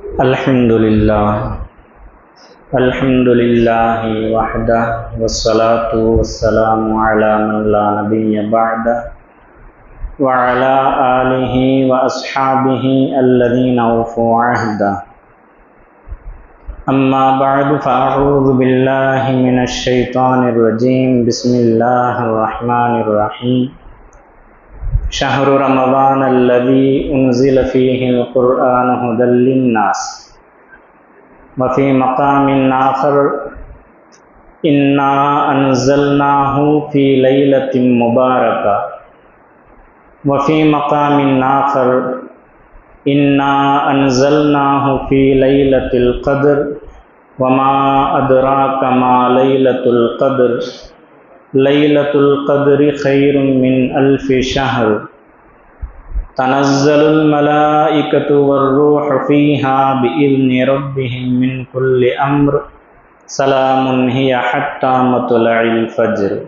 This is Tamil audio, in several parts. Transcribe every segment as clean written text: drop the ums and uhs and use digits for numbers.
Alhamdulillahi wahdah wassalatu wassalamu ala man la nabiyya ba'dah wa ala alihi wa ashabihi alladhina awfu ahda. Amma ba'du fa'a'udhu billahi minash shaitanir rajim. Bismillahirrahmanirrahim. Shahru Ramadan alladhi unzila fihi al-Qur'an hudan lin-nas. Wa fi maqamin akhar inna anzalnahu fi laylatin mubarakah. Wa fi maqamin akhar inna anzalnahu fi laylatil qadr. Wa ma adraka ma laylatul qadr. Laylatul qadri khairun min alfi shahr. Tanazzalul malaikatu warruhu fiha bi'izni rabbihim min kulli amr. Salamun hiya hatta matla'il fajr.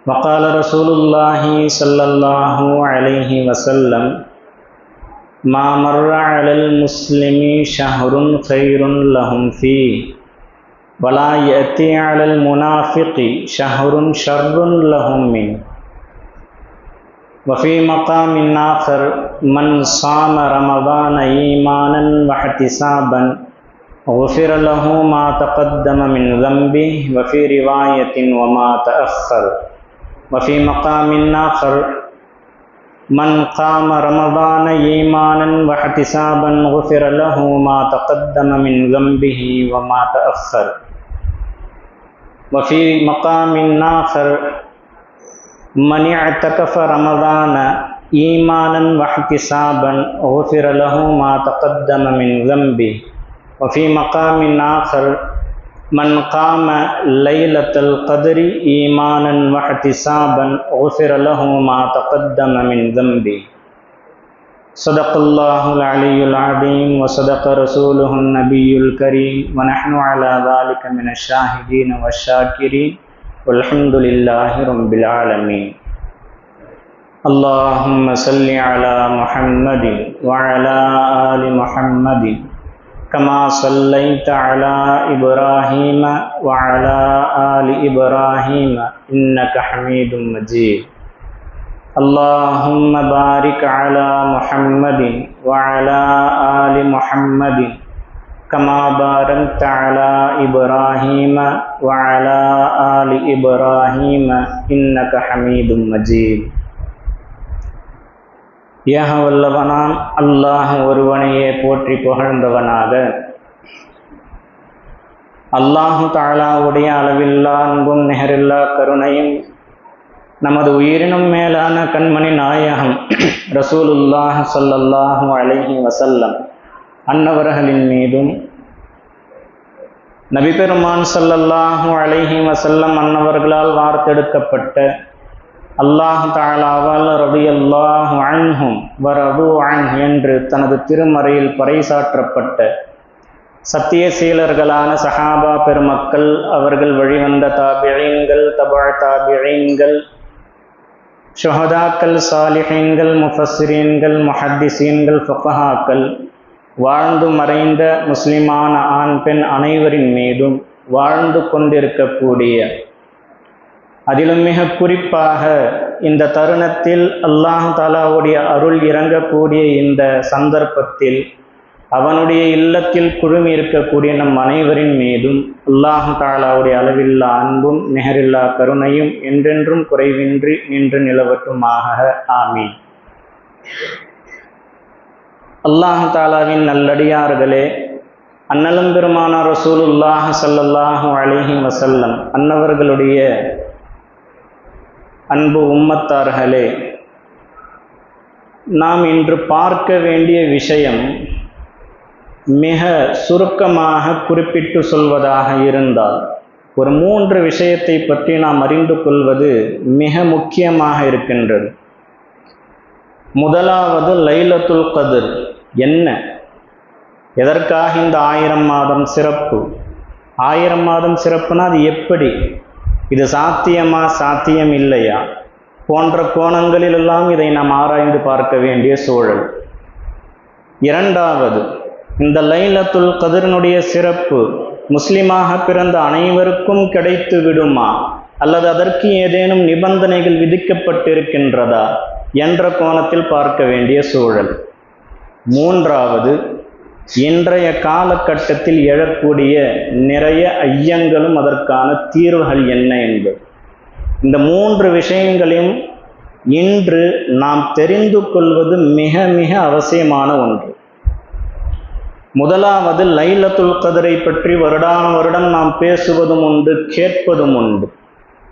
Wa qala Rasulullah sallallahu alaihi wasallam, ma marra 'alal muslimi shahrun khairun lahum fihi wa la ya'ti 'alal munafiqi shahrun sharrun lahum min. Wa fi maqamin akhar man sama ramadana imanan wa ihtisaban ghufira lahu ma taqaddama min dhanbihi wa fi riwayatin wa ma ta'akhkhar. Wa fi maqamin akhar man qama ramadana imanan wa ihtisaban ghufira lahu ma taqaddama min dhanbihi wa ma ta'akhkhar. Wa fi maqamin akhar man i'takafa ramadana imanan wa ihtisaban ghufira lahu ma taqaddama min dhanbihi. Wa fi maqamin akhar man qama laylatal qadri imanan wa ihtisaban ghufira lahu ma taqaddama min dhanbihi. Sadaqallahul aliyyul azim wa sadaqa rasuluhun nabiyyul karim wa nahnu ala dhalika minasy syahidin wasyakirin. Walhamdulillahi rabbil alamin. Allahumma salli ala Muhammadin wa ala ali Muhammadin kama sallaita ala Ibrahim wa ala ali Ibrahim innaka Hamidum Majid. Allahumma barik ala Muhammadin wa ala ali Muhammadin kama barakta ala Ibrahim wa ala ali Ibrahim innaka Hamidum Majid. யஹவல்லவனாம் அல்லாஹ் ஒருவனையே போற்றி புகழ்ந்தவனாக, அல்லாஹு தஆலாவுடைய அளவில்லா அன்பும் நிகரில்லா கருணையும் நமது உயிரினும் மேலான கண்மணி நாயகம் ரசூலுல்லாஹ் ஸல்லல்லாஹு அலைஹி வஸல்லம் அன்னவர்களின் மீதும், நபி பெருமான் ஸல்லல்லாஹு அலைஹி வஸல்லம் அன்னவர்களால் வார்த்தெடுக்கப்பட்ட அல்லாஹ் தஆலாவால் ரலியல்லாஹு அன்ஹும் வ ரது அன்ஹு என்று தனது திருமறையில் பறைசாற்றப்பட்ட சத்தியசீலர்களான சஹாபா பெருமக்கள், அவர்கள் வழிவந்த தாபிஈன்கள், தபஅ தாபிஈன்கள், ஷுஹதாக்கள், சாலிஹீன்கள், முஃபஸ்ஸிரீன்கள், முஹத்திஸீன்கள், ஃபுகஹாக்கள், வாழ்ந்து மறைந்த முஸ்லிமான ஆண் பெண் அனைவரின் மீதும், வாழ்ந்து கொண்டிருக்கக்கூடிய, அதிலும் மிக குறிப்பாக இந்த தருணத்தில் அல்லாஹ் தஆலாவுடைய அருள் இறங்கக்கூடிய இந்த சந்தர்ப்பத்தில் அவனுடைய இல்லத்தில் குழுமி இருக்கக்கூடிய நம் அனைவரின் மீதும் அல்லாஹ் தஆலாவுடைய அளவில்லா அன்பும் நிகரில்லா கருணையும் என்றென்றும் குறைவின்றி நின்று நிலவட்டுமாக. ஆமீன். அல்லாஹ் தஆலாவின் நல்லடியார்களே, அன்னலம் பெருமானார் ரசூலுல்லாஹ் ஸல்லல்லாஹு அலைஹி வஸல்லம் அன்னவர்களுடைய அன்பு உம்மத்தார்களே, நாம் இன்று பார்க்க வேண்டிய விஷயம் மிக சுருக்கமாக குறிப்பிட்டு சொல்வதாக இருந்தால் ஒரு 3 விஷயத்தை பற்றி நாம் அறிந்து கொள்வது மிக முக்கியமாக இருக்கின்றது. முதலாவது லைலத்துல் கத்ர் என்ன, எதற்காக இந்த 1000 மாதம் சிறப்பு? 1000 மாதம் சிறப்புனா அது எப்படி, இது சாத்தியமா சாத்தியம் இல்லையா போன்ற கோணங்களிலெல்லாம் இதை நாம் ஆராய்ந்து பார்க்க வேண்டிய சூழல். இரண்டாவது, இந்த லைலத்துல் கத்ரினுடைய சிறப்பு முஸ்லிமாக பிறந்த அனைவருக்கும் கிடைத்து விடுமா அல்லது அதற்கு ஏதேனும் நிபந்தனைகள் விதிக்கப்பட்டிருக்கின்றதா என்ற கோணத்தில் பார்க்க வேண்டிய சூழல். மூன்றாவது, இன்றைய காலகட்டத்தில் எழக்கூடிய நிறைய ஐயங்களும் அதற்கான தீர்வுகள் என்ன என்பது. இந்த மூன்று விஷயங்களையும் இன்று நாம் தெரிந்து கொள்வது மிக மிக அவசியமான ஒன்று. முதலாவது, லைலத்துல் கத்ரை பற்றி வருடம் நாம் பேசுவதும் உண்டு, கேட்பதும் உண்டு.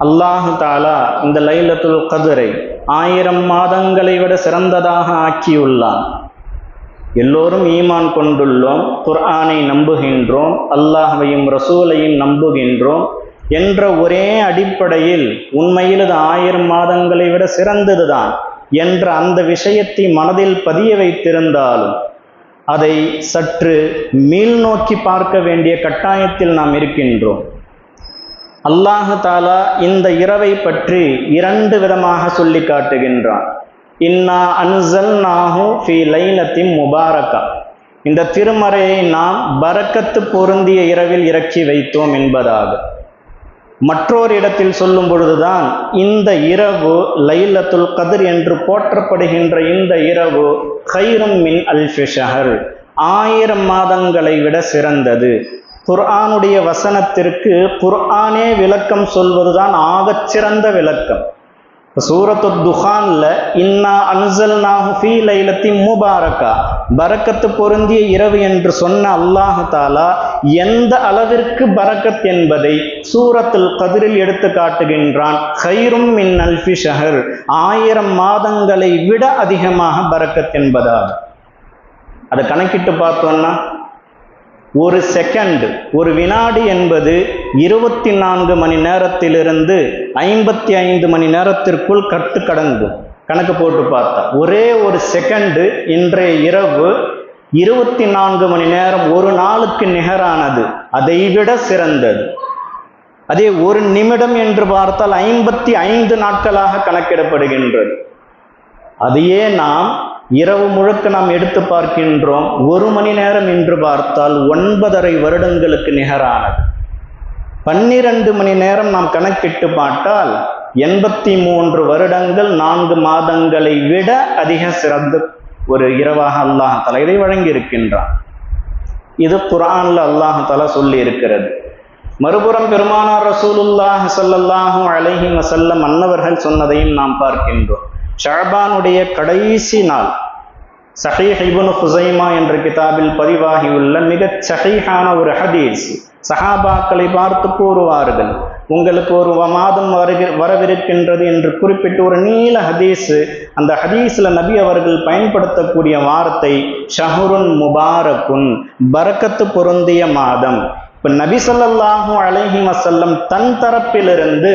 அல்லாஹு தாலா இந்த லைலத்துல் கத்ரை 1000 மாதங்களை விட சிறந்ததாக ஆக்கியுள்ளான். எல்லோரும் ஈமான் கொண்டுள்ளோம், குர்ஆனை நம்புகின்றோம், அல்லாஹ்வையும் ரசூலையும் நம்புகின்றோம் என்ற ஒரே அடிப்படையில் உண்மையில் அது 1000 மாதங்களை விட சிறந்ததுதான் என்ற அந்த விஷயத்தை மனதில் பதிய வைத்திருந்தாலும் அதை சற்று மீள் நோக்கி பார்க்க வேண்டிய கட்டாயத்தில் நாம் இருக்கின்றோம். அல்லாஹு தாலா இந்த இரவை பற்றி 2 விதமாக சொல்லி காட்டுகின்றான். இன்னா அன்ஸல்நாஹு ஃபீ லைலத்தின் முபாரக்கா, இந்த திருமறையை நாம் பரக்கத்து பொருந்திய இரவில் இறக்கி வைத்தோம் என்பதாக. மற்றொரு இடத்தில் சொல்லும் பொழுதுதான் இந்த இரவு லைலத்துல் கத்ர் என்று போற்றப்படுகின்ற இந்த இரவு கைரும் மின் அல்ஃபி ஷஹர், 1000 மாதங்களை விட சிறந்தது. குர்ஆனுடைய வசனத்திற்கு குர்ஆனே விளக்கம் சொல்வதுதான் ஆகச்சிறந்த விளக்கம். சூரத்து துஹான்ல இன்னா அன்ஸல்நாஹு ஃபீ லைலத்தின் முபாரக்கா, பரக்கத்து பொருந்திய இரவு என்று சொன்ன அல்லாஹு தாலா எந்த அளவிற்கு பரக்கத் என்பதை சூரத்துல் கத்ரில் எடுத்து காட்டுகின்றான். கைரும் மின் அல்ஃபி ஷஹர், 1000 மாதங்களை விட அதிகமாக பரக்கத் என்பதாக. அதை கணக்கிட்டு பார்த்தோம்னா ஒரு செகண்ட், ஒரு வினாடி என்பது 24 மணி நேரத்திலிருந்து 55 மணி நேரத்திற்குள் கடங்கும். கணக்கு போட்டு பார்த்தா ஒரே ஒரு செகண்டு இன்றைய இரவு 24 மணி நேரம் ஒரு நாளுக்கு நிகரானது, அதைவிட சிறந்தது. அதே ஒரு நிமிடம் என்று பார்த்தால் 55 நாட்களாக கணக்கிடப்படுகின்றது. அதையே நாம் இரவு முழுக்க நாம் எடுத்து பார்க்கின்றோம். 1 மணி நேரம் என்று பார்த்தால் 9.5 வருடங்களுக்கு நிகரானது. 12 மணி நேரம் நாம் கணக்கிட்டு பார்த்தால் 83 வருடங்கள் 4 மாதங்களை விட அதிக சிறந்த ஒரு இரவாக அல்லாஹ் தஆலா இதை வழங்கி இருக்கின்றான். இது குர்ஆன்ல அல்லாஹ் தஆலா சொல்லி இருக்கிறது. மறுபுறம் பெருமானார் ரசூலுல்லாஹி ஸல்லல்லாஹு அலைஹி வஸல்லம் அன்னவர்கள் சொன்னதையும் நாம் பார்க்கின்றோம். ஷஅபானுடைய கடைசி நாள், சஹீஹ் இப்னு ஹுஸைமா என்ற கிதாபில் பதிவாகியுள்ள மிகச் சஹீஹான ஒரு ஹதீஸ். சஹாபாக்களை பார்த்து கூறுவார்கள், உங்களுக்கு ஒரு மாதம் வரவிருக்கின்றது என்று குறிப்பிட்டு ஒரு நீள ஹதீஸ். அந்த ஹதீஸ்ல நபி அவர்கள் பயன்படுத்தக்கூடிய வார்த்தை ஷஹ்ருன் முபாரக்குன், பரக்கத்து பொருந்திய மாதம். இப்ப நபி ஸல்லல்லாஹு அலைஹி வஸல்லம் தன் தரப்பிலிருந்து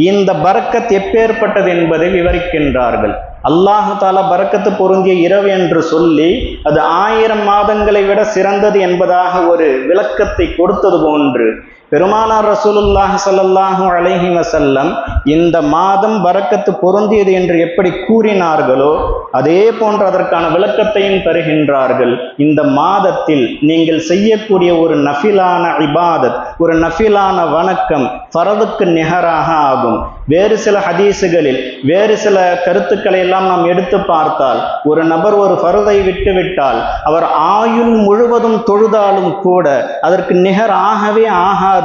இந்த பரக்கத் எப்பேற்பட்டது என்பதை விவரிக்கின்றார்கள். அல்லாஹு தாலா பரக்கத்து பொருந்திய இரவு என்று சொல்லி அது 1000 மாதங்களை விட சிறந்தது என்பதாக ஒரு விளக்கத்தை கொடுத்தது போன்று பெருமானார் ரசூலுல்லாஹி ஸல்லல்லாஹு அலைஹி வஸல்லம் இந்த மாதம் பரக்கத்து பொருந்தியது என்று எப்படி கூறினார்களோ அதே போன்று அதற்கான விளக்கத்தையும் தருகின்றார்கள். இந்த மாதத்தில் நீங்கள் செய்யக்கூடிய ஒரு நஃபிலான இபாதத், ஒரு நஃபிலான வணக்கம் ஃபரதுக்கு நிகராக ஆகும். வேறு சில ஹதீஸுகளில் வேறு சில கருத்துக்களை எல்லாம் நாம் எடுத்து பார்த்தால் ஒரு நபர் ஒரு ஃபர்தை விட்டுவிட்டால் அவர் ஆயுள் முழுவதும் தொழுதாலும் கூட அதற்கு நிகர் ஆகவே ஆகாது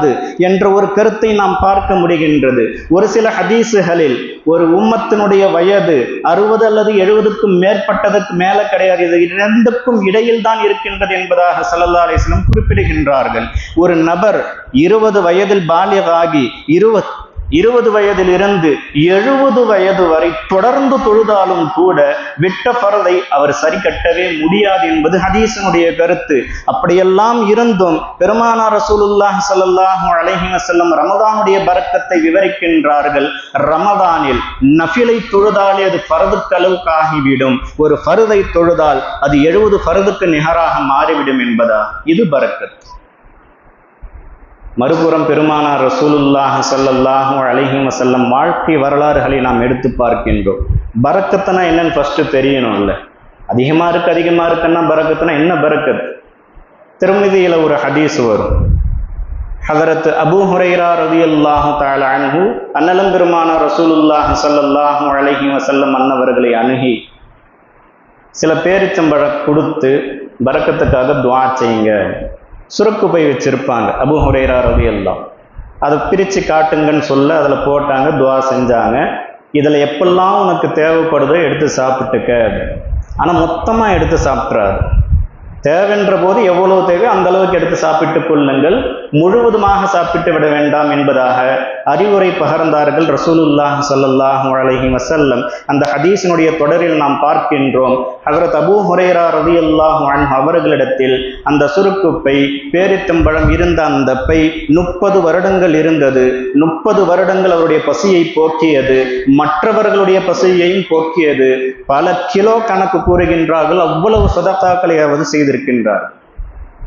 என்ற ஒரு கருத்தை நாம் பார்க்க முடிகின்றது. ஒரு சில ஹதீஸுகளில் ஒரு உம்மத்தினுடைய வயது 60 அல்லது 70க்கும் மேற்பட்டதற்கு மேல கிடையாது, இது 2க்கும் இடையில் தான் இருக்கின்றது என்பதாக ஸல்லல்லாஹு அலைஹி வஸல்லம் குறிப்பிடுகின்றார்கள். ஒரு நபர் 20 வயதில் பாலிகாகி 20 வயதிலிருந்து 70 வயது வரை தொடர்ந்து தொழுதாலும் கூட விட்ட ஃபர்தை அவர் சரி கட்டவே முடியாது என்பது ஹதீஸினுடைய கருத்து. அப்படியெல்லாம் இருந்தும் பெருமானார் ரசூலுல்லாஹி ஸல்லல்லாஹு அலைஹி வஸல்லம் ரமதானுடைய பரக்கத்தை விவரிக்கின்றார்கள். ரமதானில் நஃபிலை தொழுதாலே அது ஃபர்துக்கு அளவுக்கு ஆகிவிடும், ஒரு ஃபர்தை தொழுதால் அது 70 ஃபர்துக்கு நிகராக மாறிவிடும் என்பதா. இது பரக்கத். மறுபுறம் பெருமானார் ரசூலுல்லாஹி ஸல்லல்லாஹு அலைஹி வஸல்லம் வாழ்க்கை வரலாறுகளை நாம் எடுத்து பார்க்கின்றோம். பரக்கத்துனா என்னன்னு ஃபர்ஸ்ட் தெரியணும். இல்லை அதிகமா இருக்குன்னா பரக்கத்துனா என்ன பரக்கத்? திருமிதியில் ஒரு ஹதீஸ் வரும். ஹதரத் அபூ ஹுரைரா ரலியல்லாஹு தஆலா அன்ஹு அன்னலம் பெருமானார் ரசூலுல்லாஹி ஸல்லல்லாஹு அலைஹி வஸல்லம் அன்னவர்களை அணுகி சில பேரிச்சம்பழம் கொடுத்து பரக்கத்துக்காக துஆ செய்யுங்க. சுருக்கு பை வச்சிருப்பாங்க அபூ ஹுரைரா ரலியல்லாஹு, அதை பிரித்து காட்டுங்கன்னு சொல்ல அதில் போட்டாங்க, துஆ செஞ்சாங்க. இதில் எப்பெல்லாம் உனக்கு தேவைப்படுதோ எடுத்து சாப்பிட்டுக்க. ஆனால் மொத்தமாக எடுத்து சாப்பிட்றாரு. தேவைன்ற போது எவ்வளவு தேவையோ அந்த அளவுக்கு எடுத்து சாப்பிட்டு கொள்ளுங்கள், முழுவதுமாக சாப்பிட்டு விட வேண்டாம் என்பதாக அறிவுரை பகர்ந்தார்கள் ரசூலுல்லாஹி ஸல்லல்லாஹு அலைஹி வஸல்லம். அந்த ஹதீஸினுடைய தொடரில் நாம் பார்க்கின்றோம், ஹஜ்ரத் அபூ ஹுரைரா ரலியல்லாஹு அன்ஹு அவர்களிடத்தில் அந்த சுருக்கு பை, பேரித்தம்பழம் இருந்த அந்த பை 30 வருடங்கள் இருந்தது. 30 வருடங்கள் அவருடைய பசியை போக்கியது, மற்றவர்களுடைய பசியையும் போக்கியது. பல கிலோ கணக்கு கூறுகின்றார்கள், அவ்வளவு சதகாக்களையாவது செய்திருக்கின்றார்.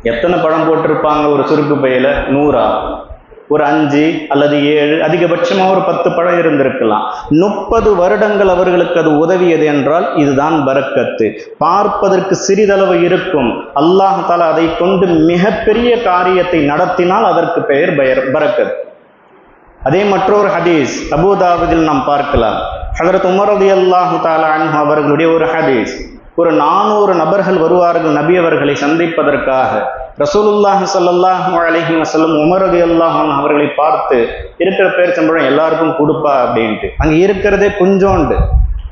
எத்தனை பழம் போட்டிருப்பாங்க ஒரு சுருக்கு பையில? 100, ஒரு 5 அல்லது 7, அதிகபட்சமாக ஒரு 10 பழம் இருந்திருக்கலாம். 30 வருடங்கள் அவர்களுக்கு அது உதவியது என்றால் இதுதான் பரக்கத்து. பார்ப்பதற்கு சிறிதளவு இருக்கும், அல்லாஹ் தஆலா அதை கொண்டு மிகப்பெரிய காரியத்தை நடத்தினால் அதற்கு பெயர் பரக்கத். அதே மற்றொரு ஹதீஸ் அபூதாவுதில் நாம் பார்க்கலாம். ஹஜ்ரத் உமர் ரலியல்லாஹு தஆலா அன்ஹு அவர்களுடைய ஒரு ஹதீஸ். ஒரு 400 நபர்கள் வருவார்கள் நபி அவர்களை சந்திப்பதற்காக. ரசூலுல்லாஹி ஸல்லல்லாஹு அலைஹி வஸல்லம் உமர் ரலியல்லாஹு அன்ஹு அவர்களை பார்த்து, இருக்கிற பேரிச்சம்பழம் எல்லாருக்கும் கொடுப்பா அப்படின்ட்டு. அங்கே இருக்கிறதே கொஞ்சோண்டு,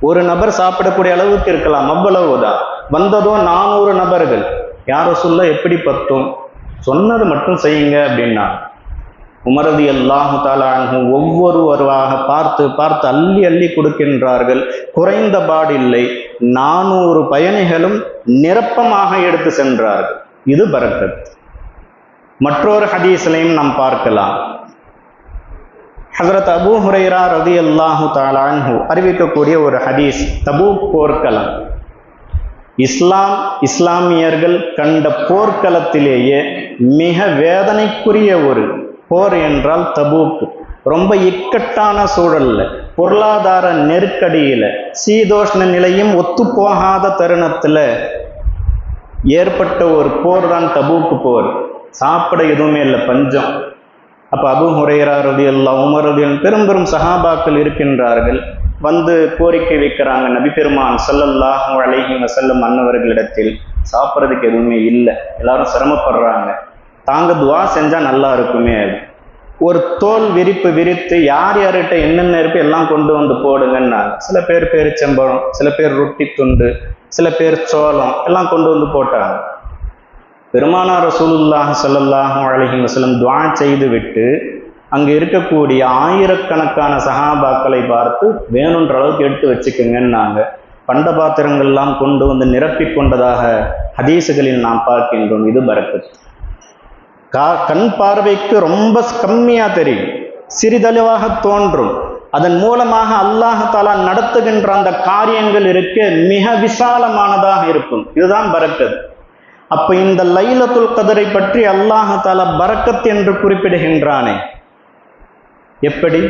ஒரு நபர் சாப்பிடக்கூடிய அளவுக்கு இருக்கலாம், அவ்வளவுதான். வந்ததோ 400 நபர்கள். யார் ரசூலுல்லாஹ் எப்படி பத்தும், சொன்னது மட்டும் செய்யுங்க அப்படின்னா. உமர் ரலியல்லாஹு தஆலா அன்ஹு ஒவ்வொருவராக பார்த்து பார்த்து அள்ளி அள்ளி கொடுக்கின்றார்கள். குறைந்த பாடில்லை, 400 பயணிகளும் நிரப்பமாக எடுத்து சென்றார்கள். இது பரக்கத். மற்றொரு ஹதீஸ்லையும் நாம் பார்க்கலாம். ஹஜ்ரத் அபூ ஹுரைரா ரலியல்லாஹு தஆலா அன்ஹு அறிவிக்கக்கூடிய ஒரு ஹதீஸ். தபூக் போர்க்களம், இஸ்லாமியர்கள் கண்ட போர்க்களத்திலேயே மிக வேதனைக்குரிய ஒரு போர் என்றால் தபூக். ரொம்ப இக்கட்டான சூழல்ல, பொருளாதார நெருக்கடியில, சீதோஷ்ண நிலையும் ஒத்து போகாத தருணத்துல ஏற்பட்ட ஒரு போர் தான் தபூக் போர். சாப்பிட எதுவுமே இல்லை, பஞ்சம். அப்ப அபூ ஹுரைரா ரலியல்லாஹு உமர் ரலியல்லாஹு பெரும் பெரும் சஹாபாக்கள் இருக்கின்றார்கள். வந்து கோரிக்கை வைக்கிறாங்க நபி பெருமான் ஸல்லல்லாஹு அலைஹி வஸல்லம் அன்னவர்களிடத்தில். சாப்பிட்றதுக்கு எதுவுமே இல்லை, எல்லாரும் சிரமப்படுறாங்க, தாங்க துவா செஞ்சா நல்லா இருக்குமே. ஒரு தோல் விரிப்பு விரித்து யார் யார்கிட்ட என்னென்ன இருப்பு எல்லாம் கொண்டு வந்து போடுங்கன்னாங்க. சில பேர் பேரிச்சம்பழம், சில பேர் ரொட்டி துண்டு, சில பேர் சோளம் எல்லாம் கொண்டு வந்து போட்டாங்க. பெருமானார் ரசூலுல்லாஹி ஸல்லல்லாஹு அலைஹி வஸல்லம் துஆ செய்து விட்டு அங்கே இருக்கக்கூடிய ஆயிரக்கணக்கான சஹாபாக்களை பார்த்து வேணுன்ற அளவுக்கு எடுத்து வச்சுக்கோங்கன்னாங்க. பண்ட பாத்திரங்கள்லாம் கொண்டு வந்து நிரப்பி கொண்டதாக ஹதீஸுகளில் நாம் பார்க்கின்றோம். இது பரக்கத். கண் பார்வைக்கு ரொம்ப கம்மியா தெரியும், சிறிதளவாக தோன்றும். அதன் மூலமாக அல்லாஹ் தஆலா நடத்துகின்ற அந்த காரியங்கள் இருக்க மிக விசாலமானதாக இருக்கும். இதுதான் பரக்கத். அப்ப இந்த லைலத்துல் கத்ரை பற்றி அல்லாஹ் தஆலா பரக்கத் என்று குறிப்பிடுகின்றானே, எப்படி?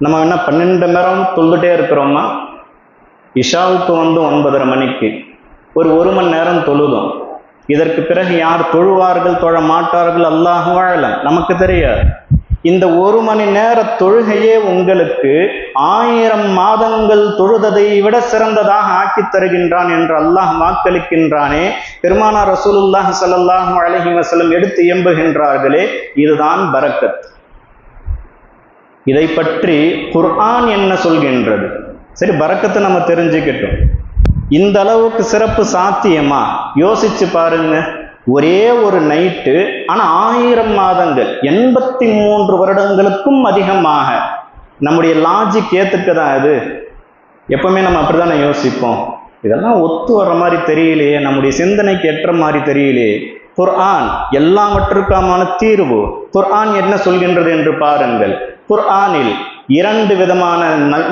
நம்ம என்ன 12 நேரம் தொழுதுட்டே இருக்கிறோமா? இஷாவுக்கு வந்து 9:30 மணிக்கு ஒரு 1 மணி நேரம் தொழுதும். இதற்கு பிறகு யார் தொழுவார்கள் தொழ மாட்டார்கள் அல்லாஹு அஅலம், நமக்கு தெரியாது. இந்த 1 மணி நேர தொழுகையே உங்களுக்கு 1000 மாதங்கள் தொழுததை விட சிறந்ததாக ஆக்கி தருகின்றான் என்று அல்லாஹ் வாக்களிக்கின்றானே. பெருமானார் ரசூலுல்லாஹி ஸல்லல்லாஹு அலைஹி வஸல்லம் எடுத்து எம்புகின்றார்களே, இதுதான் பரக்கத். இதை பற்றி குர்ஆன் என்ன சொல்கின்றது? சரி, பரக்கத்தை நம்ம தெரிஞ்சுக்கிட்டோம். இந்த அளவுக்கு சிறப்பு சாத்தியமா? யோசிச்சு பாருங்க. ஒரே ஒரு நைட்டு, ஆனா 1000 மாதங்கள், 83 வருடங்களுக்கும் அதிகமாக. நம்முடைய லாஜிக் ஏத்துக்கதான் இது. எப்பவுமே நம்ம அப்படித்தானே யோசிப்போம். இதெல்லாம் ஒத்து வர்ற மாதிரி தெரியலையே, நம்முடைய சிந்தனைக்கு ஏற்ற மாதிரி தெரியலையே. குர்ஆன் எல்லாவற்றுக்கான தீர்வு. குர்ஆன் என்ன சொல்கின்றது என்று பாருங்கள். குர்ஆனில் 2 விதமான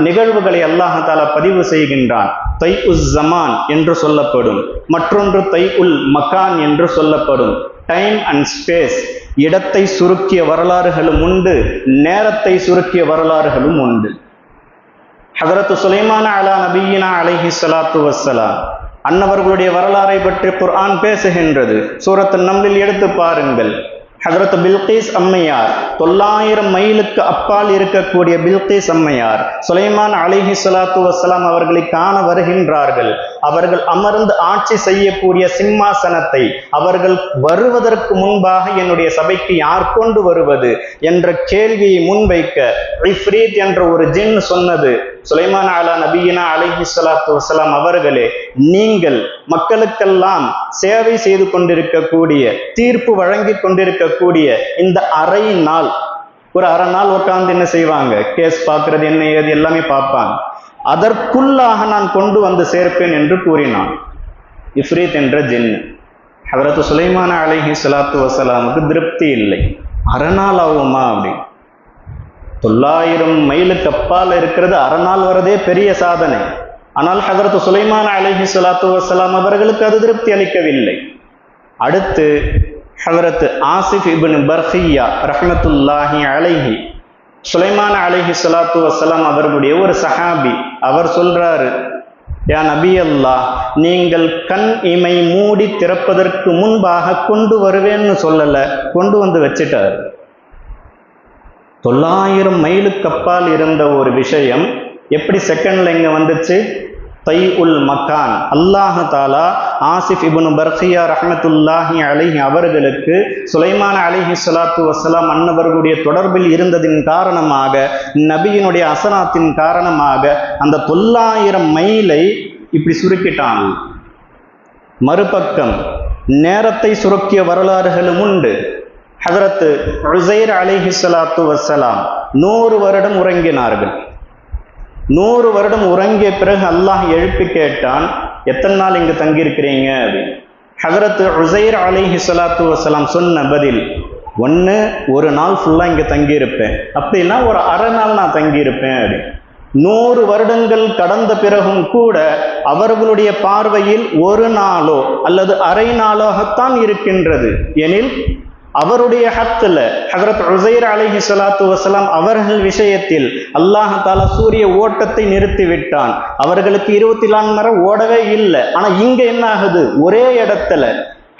நிகழ்வுகளை அல்லாஹ் தஆலா பதிவு செய்கின்றான். தை உஸ் ஜமான் என்று சொல்லப்படும், மற்றொன்று தை உல் மகான் என்று சொல்லப்படும். டைம் அண்ட் ஸ்பேஸ், இடத்தை சுருக்கிய வரலாறுகளும் உண்டு, நேரத்தை சுருக்கிய வரலாறுகளும் உண்டு. ஹஜ்ரத் சுலைமான் அலா நபியினா அலைஹி ஸலாத்து வஸ்ஸலாம் அன்னவர்களுடைய வரலாறை பற்றி குர்ஆன் பேசுகின்றது. சூரத்து நம்லில் எடுத்து பாருங்கள். ஹஜ்ரத் பில்கீஸ் அம்மையார், 900 மைலுக்கு அப்பால் இருக்கக்கூடிய பில்கீஸ் அம்மையார் சுலைமான் அலைஹிஸ்ஸலாத்து வஸ்ஸலாம் அவர்களை காண வருகின்றார்கள். அவர்கள் அமர்ந்து ஆட்சி செய்யக்கூடிய சிம்மாசனத்தை அவர்கள் வருவதற்கு முன்பாக என்னுடைய சபைக்கு யார் கொண்டு வருவது என்ற கேள்வியை முன்வைக்க இஃப்ரீத் என்ற ஒரு ஜின் சொன்னது, சுலைமான் அலா நபியினா அலைஹிஸ்ஸலாத்து வஸ்ஸலாம் அவர்களே, நீங்கள் மக்களுக்கெல்லாம் சேவை செய்து கொண்டிருக்கக்கூடிய, தீர்ப்பு வழங்கி கொண்டிருக்கக்கூடிய இந்த அரை நாள், ஒரு அரை நாள் உட்கார்ந்து என்ன செய்வாங்க, கேஸ் பார்க்கறது என்ன ஏது எல்லாமே பார்ப்பாங்க, அதற்குள்ளாக நான் கொண்டு வந்து சேர்ப்பேன் என்று கூறினான் இஃப்ரீத் என்ற ஜின். ஹஜ்ரத் சுலைமான் அலைஹிஸ்ஸலாத்து வஸ்ஸலாமுக்கு திருப்தி இல்லை. அரை நாள் ஆகுமா அப்படி? 900 மைலுக்கு அப்பால் இருக்கிறது, அரை நாள் வரதே பெரிய சாதனை. ஆனால் ஹஜ்ரத் சுலைமான் அலைஹிஸ்ஸலாத்து வஸ்ஸலாம் அவர்களுக்கு அது திருப்தி அளிக்கவில்லை. அடுத்து ஹஜ்ரத் ஆசிஃப் இப்னு பர்கியா ரஹ்மத்துல்லாஹி அலைஹி, சுலைமான் அலைஹிஸ்ஸலாத்து வஸ்ஸலாம் அவர்களுடைய ஒரு சஹாபி, அவர் சொல்றாரு, யா நபி அல்லாஹ், நீங்கள் கண் இமை மூடி திறப்பதற்கு முன்பாக கொண்டு வருவேன்னு சொல்லல, கொண்டு வந்து வச்சிட்டார். 900 மைலுக்கு அப்பால் இருந்த ஒரு விஷயம் எப்படி செகண்ட்ல இங்க வந்துச்சு? தை உல் மக்கான். அல்லாஹ் தாலா ஆசிஃப் இப்னு பர்கியா ரஹ்மத்துல்லாஹி அலைஹி அவர்களுக்கு சுலைமான் அலைஹிஸ்ஸலாத்து வஸ்ஸலாம் அன்னவர்களுடைய தொடர்பில் இருந்ததின் காரணமாக, நபியினுடைய அசனாத்தின் காரணமாக அந்த 900 மைலை இப்படி சுருக்கிட்டான். மறுபக்கம் நேரத்தை சுருக்கிய வரலாறுகளும் உண்டு. ஹஜ்ரத் உஸைர் அலைஹிஸ்ஸலாத்து வஸ்ஸலாம் 100 வருடம் உறங்கினார்கள். 100 வருடம் உறங்கிய பிறகு அல்லாஹ் எழுப்பி கேட்டான், எத்தனை நாள் இங்கு தங்கியிருக்கிறீங்க அப்படின்னு. ஹஜ்ரத் உஸைர் அலைஹிஸ்ஸலாத்து வஸ்ஸலாம் சொன்ன பதில், ஒன்று ஒரு நாள் ஃபுல்லாக இங்கே தங்கியிருப்பேன், அப்படின்னா ஒரு அரை நாள் நான் தங்கியிருப்பேன் அப்படின்னு. 100 வருடங்கள் கடந்த பிறகும் கூட அவர்களுடைய பார்வையில் ஒரு நாளோ அல்லது அரை நாளாகத்தான் இருக்கின்றது. எனில் அவருடைய ஹத்துல ஹஜ்ரத் உஸைர் அலைஹிஸ்ஸலாத்து வஸ்ஸலாம் அவர்கள் விஷயத்தில் அல்லாஹ் தாலா சூரிய ஓட்டத்தை நிறுத்திவிட்டான். அவர்களுக்கு 24 மணி நேரம் ஓடவே இல்லை. ஆனா இங்க என்ன ஆகுது? ஒரே இடத்துல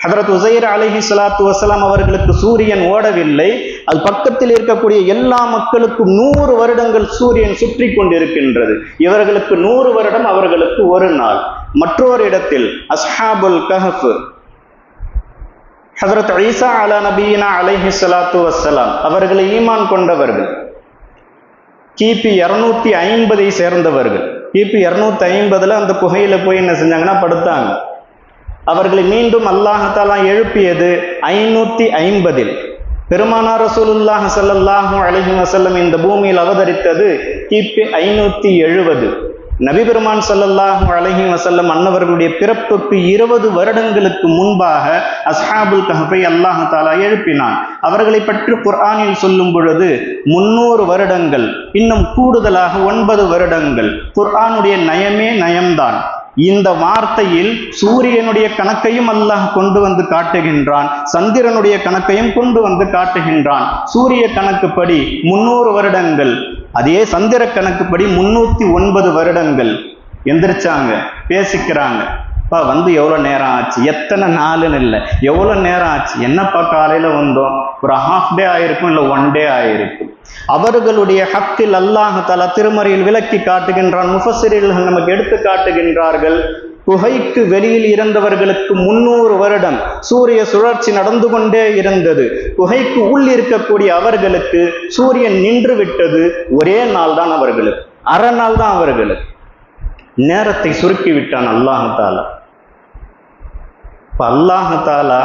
ஹஜ்ரத் உஸைர் அலைஹிஸ்ஸலாத்து வஸ்ஸலாம் அவர்களுக்கு சூரியன் ஓடவில்லை. அது பக்கத்தில் இருக்கக்கூடிய எல்லா மக்களுக்கும் 100 வருடங்கள் சூரியன் சுற்றி கொண்டிருக்கின்றது. இவர்களுக்கு 100 வருடம், அவர்களுக்கு ஒரு நாள். மற்றொரு இடத்தில் அஸ்ஹாபுல் கஹஃப் ஹஜ்ரத் ஈசா அலா நபியினா அலைஹிஸ்ஸலாத்து வஸ்ஸலாம் அவர்களை ஈமான் கொண்டவர்கள், கிபி 250 சேர்ந்தவர்கள். கிபி 250 அந்த குகையில போய் என்ன செஞ்சாங்கன்னா படுத்தாங்க. அவர்களை மீண்டும் அல்லாஹ் தஆலா எழுப்பியது 550. பெருமானார் ரசூலுல்லாஹி ஸல்லல்லாஹு அலைஹி வஸல்லம் இந்த பூமியில் அவதரித்தது கிபி 570. நபி பெருமான் ஸல்லல்லாஹு அலைஹி வஸல்லம் அன்னவர்களுடைய பிறப்புக்கு 20 வருடங்களுக்கு முன்பாக அஸ்ஹாபுல் கஹஃபை அல்லாஹ் தஆலா எழுப்பினான். அவர்களை பற்றி குர்ஆனில் சொல்லும் பொழுது 300 வருடங்கள், இன்னும் கூடுதலாக 9 வருடங்கள். குர்ஆனுடைய நயமே நயம்தான். இந்த வார்த்தையில் சூரியனுடைய கணக்கையும் அல்லாஹ் கொண்டு வந்து காட்டுகின்றான், சந்திரனுடைய கணக்கையும் கொண்டு வந்து காட்டுகின்றான். சூரிய கணக்குப்படி 300 வருடங்கள், அதே சந்திர கணக்குப்படி 309 வருடங்கள். எந்திரிச்சாங்க, பேசிக்கிறாங்க, அப்பா வந்து எவ்வளோ நேரம் ஆச்சு, எத்தனை நாளுன்னு இல்லை, எவ்வளோ நேரம் ஆச்சு, என்னப்பா காலையில் வந்தோம், ஒரு ஹாஃப் டே ஆயிருக்கும், இல்லை 1 டே ஆயிருக்கும். அவர்களுடைய ஹக்கில் அல்லாஹ் தஆலா திருமறையில் விளக்கி காட்டுகின்றான். முஃபஸ்ஸிரீன்கள் நமக்கு எடுத்து காட்டுகின்றார்கள், குகைக்கு வெளியில் இருந்தவர்களுக்கு 300 வருடம் சூரிய சுழற்சி நடந்து கொண்டே இருந்தது. குகைக்கு உள் இருக்கக்கூடிய அவர்களுக்கு சூரியன் நின்று விட்டது. ஒரே நாள் தான் அவர்களுக்கு, அரை நாள் தான் அவர்களுக்கு. நேரத்தை சுருக்கி விட்டான் அல்லாஹ் தஆலா. அல்லாஹ் தஆலா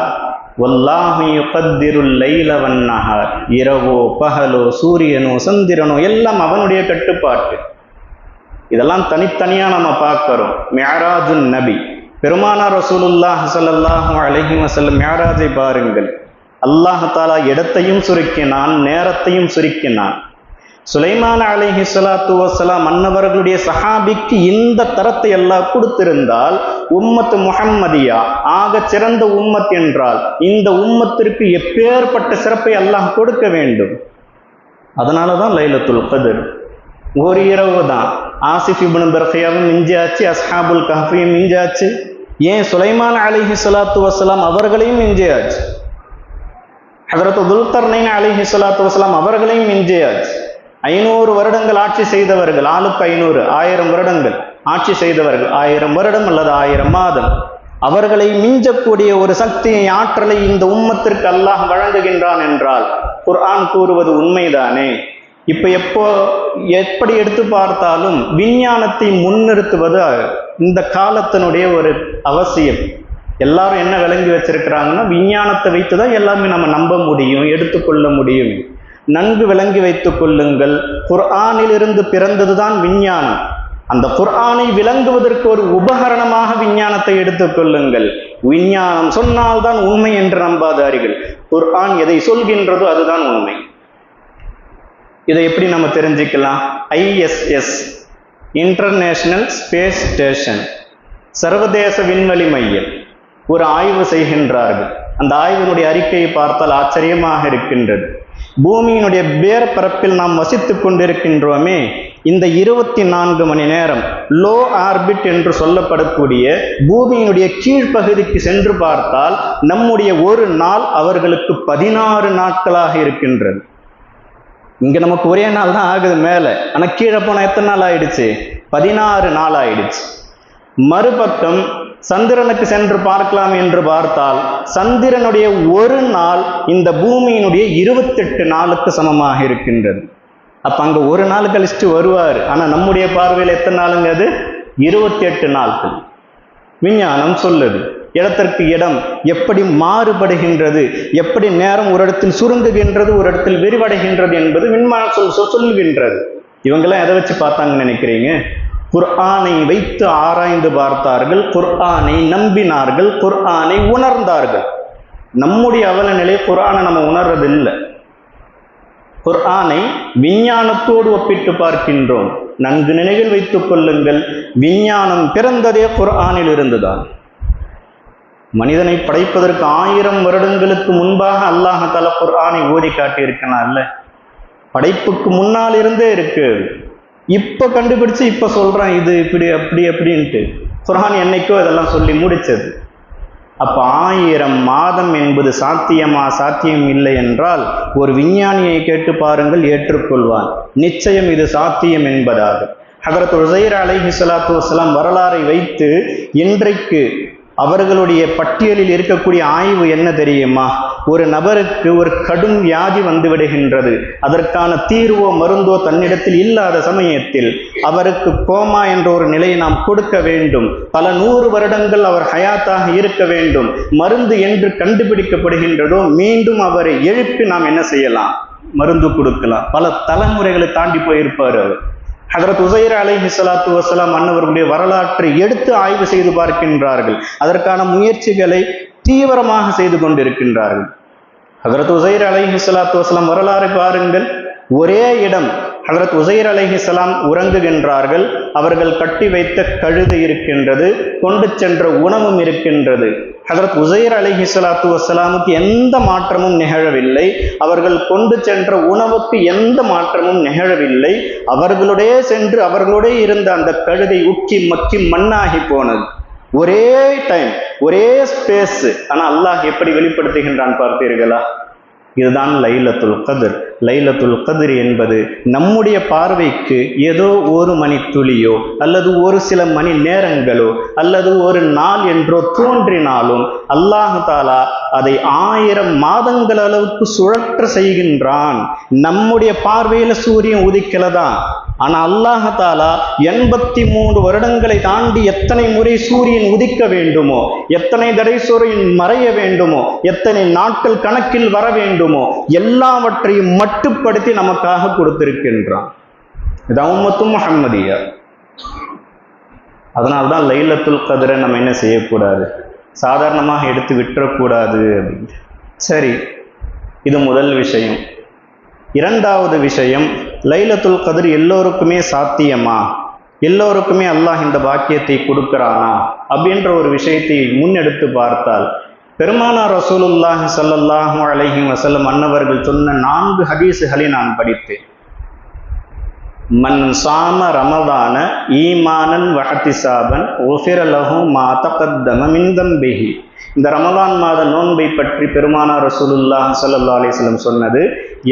வல்லாஹு யுகத்திருல் லைல வன்னஹார், இரவோ பகலோ சூரியனோ சந்திரனோ எல்லாம் அவனுடைய கட்டுப்பாட்டு. இதெல்லாம் தனித்தனியா நம்ம பார்க்கிறோம். மிஅராஜுன் நபி பெருமானார் ரசூலுல்லாஹி ஸல்லல்லாஹு அலைஹி வஸல்லம் மிஅராஜை பாருங்கள். அல்லாஹ் தஆலா இடத்தையும் சுருக்கினான், நேரத்தையும் சுருக்கினான். சுலைமான் அலைஹிஸ்ஸலாத்து வஸ்ஸலாம் மன்னவர்களுடைய சஹாபிக்கு இந்த தரத்தை எல்லாம் கொடுத்திருந்தால், உம்மத் முஹம்மதியா ஆக சிறந்த உம்மத் என்றால் இந்த உம்மத்திற்கு எப்பேற்பட்ட சிறப்பை அல்லாஹ் கொடுக்க வேண்டும். அதனாலதான் லைலத்துல் கத்ர் ஒரு இரவு தான். ஆசிஃப் இப்னு பர்கியாவும் மிஞ்சாச்சு, அஸ்ஹாபுல் கஹ்ஃபையும் மிஞ்சாச்சு. ஏன் சுலைமான் அலைஹிஸ்ஸலாத்து வஸ்ஸலாம் அவர்களையும் மிஞ்சியாச்சு. ஹஜ்ரத் துல்கர்னைன் அலைஹிஸ்ஸலாத்து வஸ்ஸலாம் அவர்களையும் மிஞ்சியாச்சு. 500 வருடங்கள் ஆட்சி செய்தவர்கள், ஆளுக்கு 500, 1000 வருடங்கள் ஆட்சி செய்தவர்கள், 1000 வருடம் அல்லது 1000 மாதம். அவர்களை மிஞ்சக்கூடிய ஒரு சக்தியை, ஆற்றலை இந்த உம்மத்திற்கு அல்லாஹ் வழங்குகின்றான் என்றால் குர்ஆன் கூறுவது உண்மைதானே? இப்ப எப்படி எடுத்து பார்த்தாலும் விஞ்ஞானத்தை முன்னிறுத்துவது இந்த காலத்தினுடைய ஒரு அவசியம். எல்லாரும் என்ன விளங்கி வச்சிருக்கிறாங்கன்னா, விஞ்ஞானத்தை வைத்துதான் எல்லாமே நம்ம நம்ப முடியும், எடுத்துக்கொள்ள முடியும். நன்கு விளங்கி வைத்துக் கொள்ளுங்கள், குர்ஆனில் இருந்து பிறந்ததுதான் விஞ்ஞானம். அந்த குர்ஆனை விளங்குவதற்கு ஒரு உபகரணமாக விஞ்ஞானத்தை எடுத்துக் கொள்ளுங்கள். விஞ்ஞானம் சொன்னால்தான் உண்மை என்று நம்பாதார்கள். குர்ஆன் எதை சொல்கின்றதோ அதுதான் உண்மை. இதை எப்படி நம்ம தெரிஞ்சுக்கலாம்? ISS, இன்டர்நேஷனல் ஸ்பேஸ் ஸ்டேஷன், சர்வதேச விண்வெளி மையம் ஒரு ஆய்வு செய்கின்றார்கள். அந்த ஆய்வினுடைய அறிக்கையை பார்த்தால் ஆச்சரியமாக இருக்கின்றது. பூமியினுடைய மேற்பரப்பில் நாம் வசித்துக் கொண்டிருக்கின்றோமே, இந்த 24 மணி நேரம் லோ ஆர்பிட் என்று சொல்லப்படக்கூடிய பூமியினுடைய கீழ்ப்பகுதிக்கு சென்று பார்த்தால் நம்முடைய ஒரு நாள் அவர்களுக்கு 16 நாட்களாக இருக்கின்றது. இங்க நமக்கு ஒரே நாள் தான் ஆகுது மேல, ஆனா கீழே போனா எத்தனை நாள் ஆயிடுச்சு? 16 நாள் ஆயிடுச்சு. மறுபக்கம் சந்திரனுக்கு சென்று பார்க்கலாம் என்று பார்த்தால் சந்திரனுடைய ஒரு நாள் இந்த பூமியினுடைய 28 நாளுக்கு சமமாக இருக்கின்றது. அப்ப அங்க ஒரு நாள் கழிச்சுட்டு வருவார். ஆனா நம்முடைய பார்வையில் எத்தனை நாளுங்க? அது 28 நாட்கள். விஞ்ஞானம் சொல்லுது இடத்திற்கு இடம் எப்படி மாறுபடுகின்றது, எப்படி நேரம் ஒரு இடத்தில் சுருங்குகின்றது, ஒரு இடத்தில் விரிவடைகின்றது என்பது விஞ்ஞானம் சொல்லுகின்றது. இவங்கெல்லாம் எதை வச்சு பார்த்தாங்கன்னு நினைக்கிறீங்க? குர்ஆனை வைத்து ஆராய்ந்து பார்த்தார்கள், குர்ஆனை நம்பினார்கள், குர்ஆனை உணர்ந்தார்கள். நம்முடைய அவல நிலை குர்ஆனை நம்ம உணர்றதில்லை. குர்ஆனை விஞ்ஞானத்தோடு ஒப்பிட்டு பார்க்கின்றோம். நன்கு நினைவில் வைத்துக் கொள்ளுங்கள், விஞ்ஞானம் பிறந்ததே குர்ஆனில் இருந்துதான். மனிதனை படைப்பதற்கு 1000 வருடங்களுக்கு முன்பாக அல்லாஹ் தஆலா குர்ஆனை ஓதி காட்டியிருக்கனால படைப்புக்கு முன்னால் இருந்தே இருக்கு. இப்ப கண்டுபிடிச்சு இப்ப சொல்றான் இது இப்படி அப்படி அப்படின்ட்டு. குர்ஆன் என்னைக்கோ இதெல்லாம் சொல்லி முடிச்சது. அப்ப 1000 மாதம் என்பது சாத்தியமா? சாத்தியம் இல்லை என்றால் ஒரு விஞ்ஞானியை கேட்டு பாருங்கள், ஏற்றுக்கொள்வான். நிச்சயம் இது சாத்தியம் என்பதாக. ஹஜ்ரத் உஸைர் அலைஹிஸ்ஸலாத்து வஸ்ஸலாம் வரலாறை வைத்து இன்றைக்கு அவர்களுடைய பட்டியலில் இருக்கக்கூடிய ஆய்வு என்ன தெரியுமா? ஒரு நபருக்கு ஒரு கடும் வியாதி வந்து விடுகின்றது. அதற்கான தீர்வோ மருந்தோ தன்னிடத்தில் இல்லாத சமயத்தில் அவருக்கு கோமா என்ற ஒரு நிலையை நாம் கொடுக்க வேண்டும். பல 100 வருடங்கள் அவர் ஹயாத்தாக இருக்க வேண்டும். மருந்து என்று கண்டுபிடிக்கப்படுகின்றதோ மீண்டும் அவரை எழுப்பி நாம் என்ன செய்யலாம்? மருந்து கொடுக்கலாம். பல தலைமுறைகளை தாண்டி போயிருப்பார் அவர். ஹஜ்ரத் உஸைர் அலைஹிஸ்ஸலாத்து வஸ்ஸலாம் அன்னவர்களுடைய வரலாற்றை எடுத்து ஆய்வு செய்து பார்க்கின்றார்கள். அதற்கான முயற்சிகளை தீவிரமாக செய்து கொண்டிருக்கின்றார்கள். ஹஜ்ரத் உஸைர் அலைஹிஸ்ஸலாத்து வஸ்ஸலாம் வரலாறு பாருங்கள். ஒரே இடம், ஹஜ்ரத் உஸைர் அலைஹிஸ்ஸலாம் உறங்குகின்றார்கள். அவர்கள் கட்டி வைத்த கழுதை இருக்கின்றது, கொண்டு சென்ற உணவும் இருக்கின்றது. ஹஜ்ரத் உஸைர் அலைஹிஸ்ஸலாத்து வஸ்ஸலாமுக்கு எந்த மாற்றமும் நிகழவில்லை. அவர்கள் கொண்டு சென்ற உணவுக்கு எந்த மாற்றமும் நிகழவில்லை. அவர்களுடைய சென்று அவர்களுடைய இருந்த அந்த கழுதை உக்கி மக்கி மண்ணாகி போனது. ஒரே டைம், ஒரே ஸ்பேஸ். ஆனா அல்லாஹ் எப்படி வெளிப்படுத்துகின்றான் பார்த்தீர்களா? இதுதான் லைலத்துல் கத்ர். லைலத்துல் கத்ர் என்பது நம்முடைய பார்வைக்கு ஏதோ ஒரு மணி துளியோ அல்லது ஒரு சில மணி நேரங்களோ அல்லது ஒரு நாள் என்றோ தோன்றினாலும் அல்லாஹ் தஆலா அதை 1000 மாதங்கள் அளவுக்கு சுழற்ற செய்கின்றான். நம்முடைய பார்வையில சூரியன் உதிக்கலதான். ஆனா அல்லாஹ் தஆலா 83 வருடங்களை தாண்டி எத்தனை முறை சூரியன் உதிக்க வேண்டுமோ, எத்தனை தடவை சூரியன் மறைய வேண்டுமோ, எத்தனை நாட்கள் கணக்கில் வர வேண்டுமோ எல்லாவற்றையும் மட்டுப்படுத்தி நமக்காக கொடுத்திருக்கின்றான். இது உம்மத்து முஹம்மதியா. அதனால்தான் லைலத்துல் கத்ரை நம்ம என்ன செய்யக்கூடாது? சாதாரணமாக எடுத்து விட்டுறக்கூடாது அப்படின்னு. சரி, இது முதல் விஷயம். இரண்டாவது விஷயம், லைலத்துல் கத்ர் எல்லோருக்குமே சாத்தியமா? எல்லோருக்குமே அல்லாஹ் இந்த பாக்கியத்தை கொடுக்கிறானா அப்படின்ற ஒரு விஷயத்தை முன்னெடுத்து பார்த்தால் பெருமானார் ரசூலுல்லாஹி ஸல்லல்லாஹு அலைஹி வஸல்லம் அன்னவர்கள் சொன்ன 4 ஹதீஸுகளை நான் படித்தேன். மன் சாம ரமதான ஈமானன் வஹ்திசாபன் உஃபிர லஹு மா தகத்தம மின் தம்பிஹி. இந்த ரமதான் மாத நோன்பை பற்றி பெருமானார் ரசூலுல்லாஹ் ஸல்லல்லாஹு அலைஹி வஸல்லம் சொன்னது,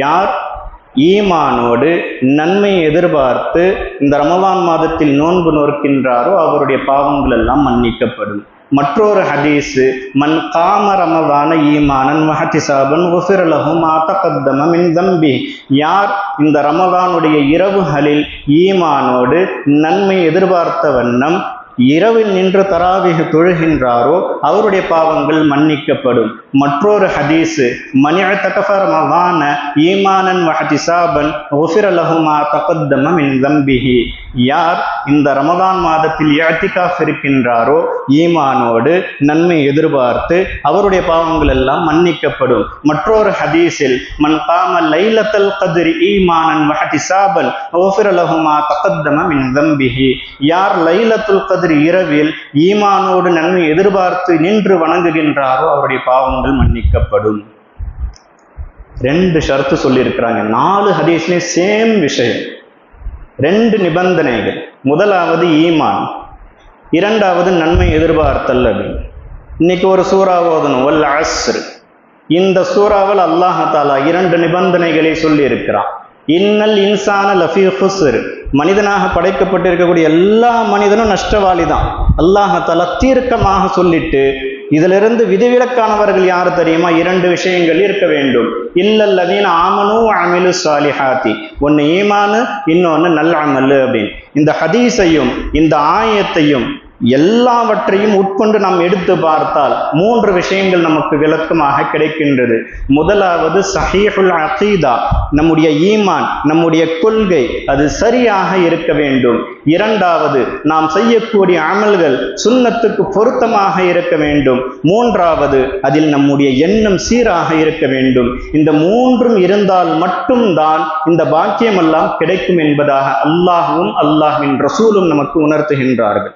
யார் ஈமானோடு நன்மை எதிர்பார்த்து இந்த ரமதான் மாதத்தில் நோன்பு நோக்கின்றாரோ அவருடைய பாவங்கள் எல்லாம் மன்னிக்கப்படும். மற்றொரு ஹதீஸு, மன் காம ரமதான ஈமானன் வஹ்திசாபன் உஃபிர லஹு மா தகத்தம மின் தம்பி. யார் இந்த ரமதானுடைய இரவுகளில் ஈமானோடு நன்மை எதிர்பார்த்த வண்ணம் இரவில் நின்று தராவிஹ் தொழுகின்றாரோ அவருடைய பாவங்கள் மன்னிக்கப்படும். மற்றொரு ஹதீஸு, மன் இஅ்தகஃப ரமதான ஈமானன் வஹ்திசாபன் உஃபிர லஹு மா தகத்தம மின் தம்பிஹி. யார் இந்த ரமதான் மாதத்தில் இஅ்திகாஃப் இருக்கின்றாரோ ஈமானோடு நன்மை எதிர்பார்த்து அவருடைய பாவங்கள் எல்லாம் மன்னிக்கப்படும். மற்றொரு ஹதீஸில், மன் காம லைலத்துல் கத்ரி ஈமானன் வஹ்திசாபன் உஃபிர லஹு மா தகத்தம மின் தம்பிஹி. யார் லைலத்துல் கத்ரி இரவில் ஈமானோடு நன்மை எதிர்பார்த்து நின்று வணங்குகின்றாரோ அவருடைய பாவங்கள் மன்னிக்கப்படும். 2 ஷர்த்து சொல்லியிருக்கிறாங்க. 4 ஹதீஸ்ல சேம் விஷயம், 2 நிபந்தனைகள். முதலாவது ஈமான், இரண்டாவது நன்மை எதிர்பார்த்தல். அப்படின்னு இன்னைக்கு ஒரு சூறா ஓதணும், வல் அஸ்ர். இந்த சூறாவில் அல்லாஹ் தஆலா 2 நிபந்தனைகளை சொல்லி இருக்கிறான். இன்னல் இன்சான லஃபீ ஹுஸ்ர். மனிதனாக படைக்கப்பட்டிருக்கக்கூடிய எல்லா மனிதனும் நஷ்டவாளி தான். அல்லாஹ் தஆலா தீர்க்கமாக சொல்லிட்டு இதிலிருந்து விதிவிலக்கானவர்கள் யார் தெரியுமா? 2 விஷயங்கள் இருக்க வேண்டும். இல்லல்லதீன ஆமனு அமிலு சாலிஹாத்தி. ஒன்று ஈமானு, இன்னொன்று நல் அமல். அப்படின்னு இந்த ஹதீஸையும் இந்த ஆயத்தையும் எல்லாவற்றையும் உட்கொண்டு நாம் எடுத்து பார்த்தால் 3 விஷயங்கள் நமக்கு விளக்கமாக கிடைக்கின்றது. முதலாவது சஹீஹுல் அகீதா, நம்முடைய ஈமான், நம்முடைய கொள்கை அது சரியாக இருக்க வேண்டும். இரண்டாவது, நாம் செய்யக்கூடிய அமல்கள் சுன்னத்துக்கு பொருத்தமாக இருக்க வேண்டும். மூன்றாவது, அதில் நம்முடைய எண்ணம் சீராக இருக்க வேண்டும். இந்த 3ம் இருந்தால் மட்டும்தான் இந்த பாக்கியமெல்லாம் கிடைக்கும் என்பதாக அல்லாஹ்வும் அல்லாஹ்வின் ரசூலும் நமக்கு உணர்த்துகின்றார்கள்.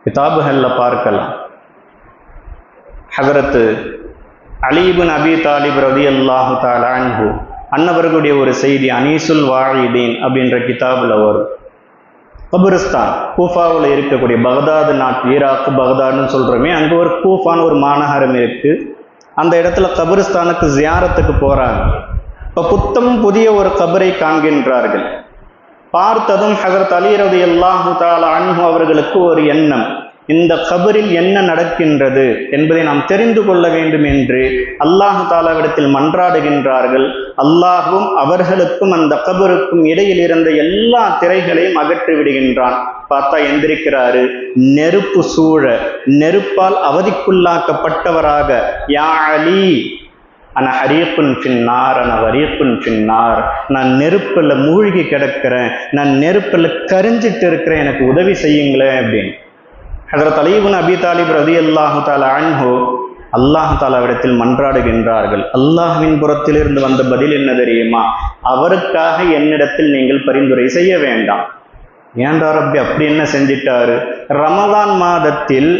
கிதாபுகள்ல பார்க்கலாம். ஹஜ்ரத் அலி இப்னு அபி தாலிப் ரலியல்லாஹு தஆலா அன்ஹு அன்னவர்களுடைய ஒரு செய்தி அனீசுல் வாஹிதீன் அப்படின்ற கிதாபில் வரும். கபிரிஸ்தான் கூஃபாவில் இருக்கக்கூடிய பகதாது நாட்டு, ஈராக் பகதாதுன்னு சொல்கிறோமே, அங்கே ஒரு கூஃபான்னு ஒரு மாநகரம் இருக்கு. அந்த இடத்துல கபிரிஸ்தானுக்கு ஜியாரத்துக்கு போகிறாங்க. இப்போ புத்தம் புதிய ஒரு கபரை காண்கின்றார்கள். பார்த்ததும் ஹஜ்ரத் அலி ரலியல்லாஹு தஆலா அன்ஹு அவர்களுக்கு ஒரு எண்ணம், இந்த கபரில் என்ன நடக்கின்றது என்பதை நாம் தெரிந்து கொள்ள வேண்டும் என்று அல்லாஹ் தஆலாவிடத்தில் மன்றாடுகின்றார்கள். அல்லாஹ்வும் அவர்களுக்கும் அந்த கபருக்கும் இடையில் இருந்த எல்லா திரைகளையும் அகற்றி விடுகின்றான். பார்த்தா எந்திரிக்கிறாரு, நெருப்பு சூழ, நெருப்பால் அவதிக்குள்ளாக்கப்பட்டவராக, யா அலி அன ஹரீக்குன் ஃபின்னார் அன வரீக்குன் ஃபின்னார், நான் நெருப்பில் மூழ்கி கிடக்கிறேன், நான் நெருப்பில் கரிஞ்சிட்டு இருக்கிறேன், எனக்கு உதவி செய்யுங்களேன் அப்படின்னு ஹஜ்ரத் அலி இப்னு அபி தாலிப் ரலியல்லாஹு தஆலா அன்ஹு அல்லாஹ் தஆலாவிடத்தில் மன்றாடுகின்றார்கள். அல்லாஹ்வின் புறத்திலிருந்து வந்த பதில் என்ன தெரியுமா? அவருக்காக என்னிடத்தில் நீங்கள் பரிந்துரை செய்ய வேண்டாம். ஏன்டா ரப்பி அப்படி என்ன செஞ்சிட்டாரு? ரமதான் மாதத்தில்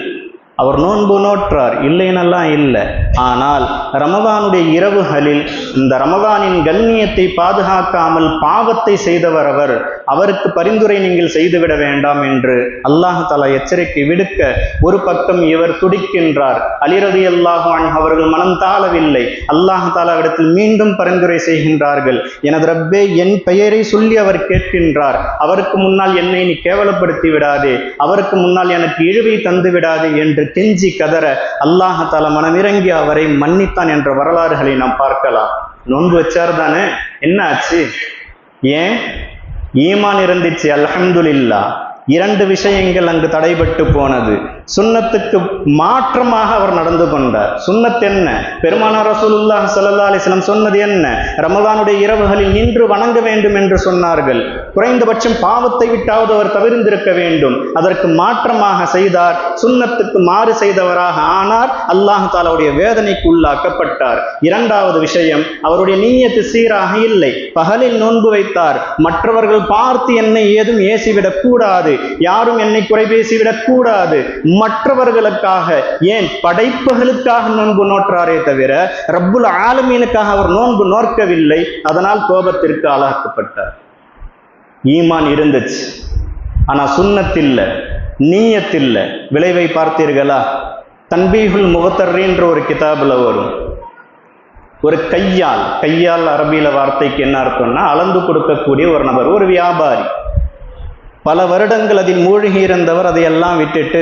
அவர் நோன்பு நோற்றார், இல்லைன்னெல்லாம் இல்லை. ஆனால் ரமதானுடைய இரவுகளில் இந்த ரமதானின் கண்ணியத்தை பாதுகாக்காமல் பாவத்தை செய்தவர் அவர். அவருக்கு பரிந்துரை நீங்கள் செய்துவிட வேண்டாம் என்று அல்லாஹ் தஆலா எச்சரிக்கை விடுக்க, ஒரு பக்கம் இவர் துடிக்கின்றார். அலி ரலியல்லாஹு அன்ஹு அவர்கள் மனம் தாழவில்லை. அல்லாஹ் தஆலாவிடத்தில் மீண்டும் பரிந்துரை செய்கின்றார்கள். எனது ரப்பே, என் பெயரை சொல்லி அவர் கேட்கின்றார், அவருக்கு முன்னால் என்னை நீ கேவலப்படுத்தி விடாதே, அவருக்கு முன்னால் எனக்கு இழிவை தந்து விடாதே என்று கெஞ்சி கதற அல்லாஹ் தஆலா மனமிறங்கி அவரை மன்னித்தான் என்ற வரலாறுகளை நாம் பார்க்கலாம். நோன்பு வச்சார் தானே, என்ன ஆச்சு? ஏன்? ஈமான் இருந்துச்சு, அல்ஹம்துலில்லாஹ். 2 விஷயங்கள் அங்கு தடைபட்டு போனது. சுன்னத்துக்கு மாற்றமாக அவர் நடந்து கொண்டார். சுன்னத் என்ன? பெருமானார் ரசூலுல்லாஹ் ஸல்லல்லாஹு அலைஹி வஸல்லம் சொன்னது என்ன? ரமதானுடைய இரவுகளில் நின்று வணங்க வேண்டும் என்று சொன்னார்கள். குறைந்தபட்சம் பாவத்தை விட்டாவது அவர் தவிர்ந்திருக்க வேண்டும். அதற்கு மாற்றமாக செய்தார், சுன்னத்துக்கு மாறு செய்தவராக ஆனார். அல்லாஹ் தஆலாவுடைய வேதனைக்கு உள்ளாக்கப்பட்டார். 2வது விஷயம், அவருடைய நீயத்து சீராக இல்லை. பகலில் நோன்பு வைத்தார், மற்றவர்கள் பார்த்து என்னை ஏதும் ஏசிவிடக் கூடாது, யாரும் என்னை குறை பேசிவிடக் கூடாது, மற்றவர்களுக்காக ஏன் படைப்புகளுக்காக நோன்பு நோற்றாரே தவிர ரப்புல் ஆலமீனுக்காக அவர் நோன்பு நோற்கவில்லை. அதனால் கோபத்திற்கு ஆளாக்கப்பட்டார். ஈமான் இருந்துச்சு, ஆனா சுன்னத்தில்ல, நீயத்தில்ல. விளைவை பார்த்தீர்களா? தன்பீஹுல் முகத்தர்ன்ற ஒரு கிதாபுல வரும். ஒரு கையால் அரபியில வார்த்தைக்கு என்ன அர்த்தம்னா அளந்து கொடுக்கக்கூடிய ஒரு நபர், ஒரு வியாபாரி. பல வருடங்கள் அதில் மூழ்கி இருந்தவர் அதையெல்லாம் விட்டுட்டு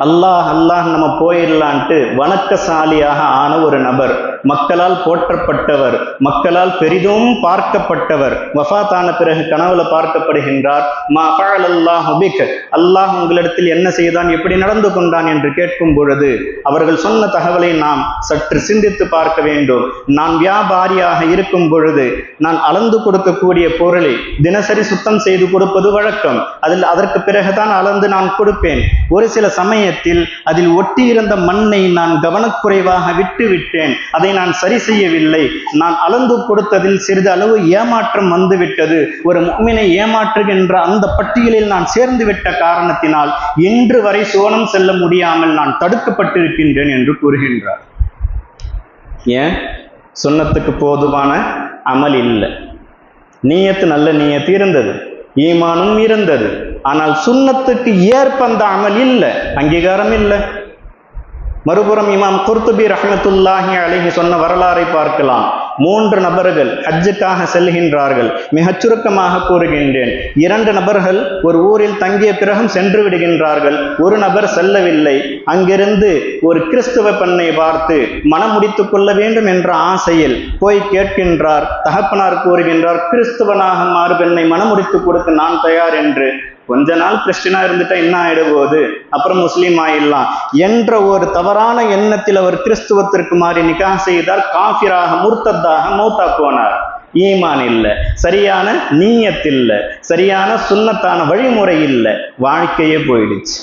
அல்லாஹ் அல்லாஹ் நம்ம போயிடலான்ட்டு வணக்கசாலியாக ஆன ஒரு நபர், மக்களால் போற்றப்பட்டவர், மக்களால் பெரிதும் பார்க்கப்பட்டவர். வஃபாத்தான பிறகு கனவுல பார்க்கப்படுகின்றார். மா ஃபஅலல்லாஹு பிக், அல்லாஹ் உங்களிடத்தில் என்ன செய்தான், எப்படி நடந்து கொண்டான் என்று கேட்கும் பொழுது அவர்கள் சொன்ன தகவலை நாம் சற்று சிந்தித்து பார்க்க வேண்டும். நான் வியாபாரியாக இருக்கும் பொழுது நான் அளந்து கொடுக்கக்கூடிய பொருளை தினசரி சுத்தம் செய்து கொடுப்பது வழக்கம். அதற்கு பிறகுதான் அளந்து நான் கொடுப்பேன். ஒரு சில சமயத்தில் அதில் ஒட்டியிருந்த மண்ணை நான் கவனக்குறைவாக விட்டுவிட்டேன். அதை நான் சரி செய்யவில்லை. நான் அளந்து கொடுத்ததில் சிறிது அளவு ஏமாற்றம் வந்துவிட்டது. ஒரு முஃமினை ஏமாற்றுகின்ற அந்த பட்டியலில் நான் சேர்ந்து விட்ட காரணத்தினால் இன்று வரை சோனம் செல்ல முடியாமல் நான் தடுக்கப்பட்டிருக்கின்றேன் என்று கூறுகின்றார். ஏன்? சுன்னத்துக்கு போதுமான அமல் இல்லை. நீயத்து நல்ல நீயத்து இருந்தது, ஈமானும் இருந்தது. ஆனால் சுன்னத்துக்கு ஏற்ப அந்த அமல் இல்லை, அங்கீகாரம் இல்லை. மறுபுறம் இமாம் குர்துபி ரஹ்மத்துல்லாஹி அலைஹி சொன்ன வரலாறை பார்க்கலாம். 3 நபர்கள் ஹஜ்ஜுக்காக செல்கின்றார்கள். மிகச் சுருக்கமாக கூறுகின்றேன். 2 நபர்கள் ஒரு ஊரில் தங்கிய பிறகும் சென்று விடுகின்றார்கள். ஒரு நபர் செல்லவில்லை. அங்கிருந்து ஒரு கிறிஸ்துவ பெண்ணை பார்த்து மனம் முடித்துக் கொள்ள வேண்டும் என்ற ஆசையில் போய் கேட்கின்றார். தகப்பனார் கூறுகின்றார், கிறிஸ்துவனாக மாறு பெண்ணை மனம் முடித்துக் கொடுக்க நான் தயார் என்று. கொஞ்ச நாள் கிறிஸ்டினா இருந்துட்டா என்ன ஆயிடும்போது, அப்புறம் முஸ்லீம் ஆயிடலாம் என்ற ஒரு தவறான எண்ணத்தில் அவர் கிறிஸ்துவத்திற்கு மாறி நிக்காஹ் செய்தார். காஃபிராக முர்த்தத்தாக மௌத்தா போனார். ஈமான் இல்லை, சரியான நீயத் இல்லை, சரியான சுன்னத்தான வழிமுறை இல்லை, வாழ்க்கையே போயிடுச்சு.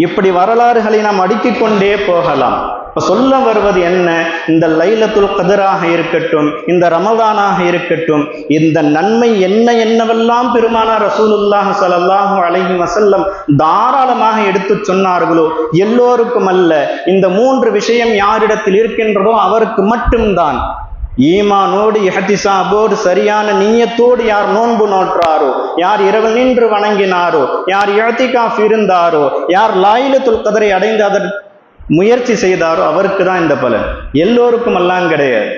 இப்படி வரலாறுகளை நாம் அடுக்கிக் கொண்டே போகலாம். இப்ப சொல்ல வருவது என்ன? இந்த லைலத்துல் கத்ராக இருக்கட்டும், இந்த ரமதானாக இருக்கட்டும், இந்த நன்மை என்னவெல்லாம் பெருமானார் ரசூலுல்லாஹி ஸல்லல்லாஹு அலைஹி வஸல்லம் தாராளமாக எடுத்து சொன்னார்களோ எல்லோருக்கும் அல்ல. இந்த 3 விஷயம் யாரிடத்தில் இருக்கின்றதோ அவருக்கு மட்டும்தான். ஈமானோடு இஹ்திசாபோடு சரியான நீயத்தோடு யார் நோன்பு நோற்றாரோ, யார் இரவு நின்று வணங்கினாரோ, யார் இஅ்திகாஃப் இருந்தாரோ, யார் லைலத்துல் கத்ரை அடைந்து அதற்கு முயற்சி செய்தாரோ அவருக்கு தான் இந்த பலன். எல்லோருக்கும் எல்லாம் கிடையாது.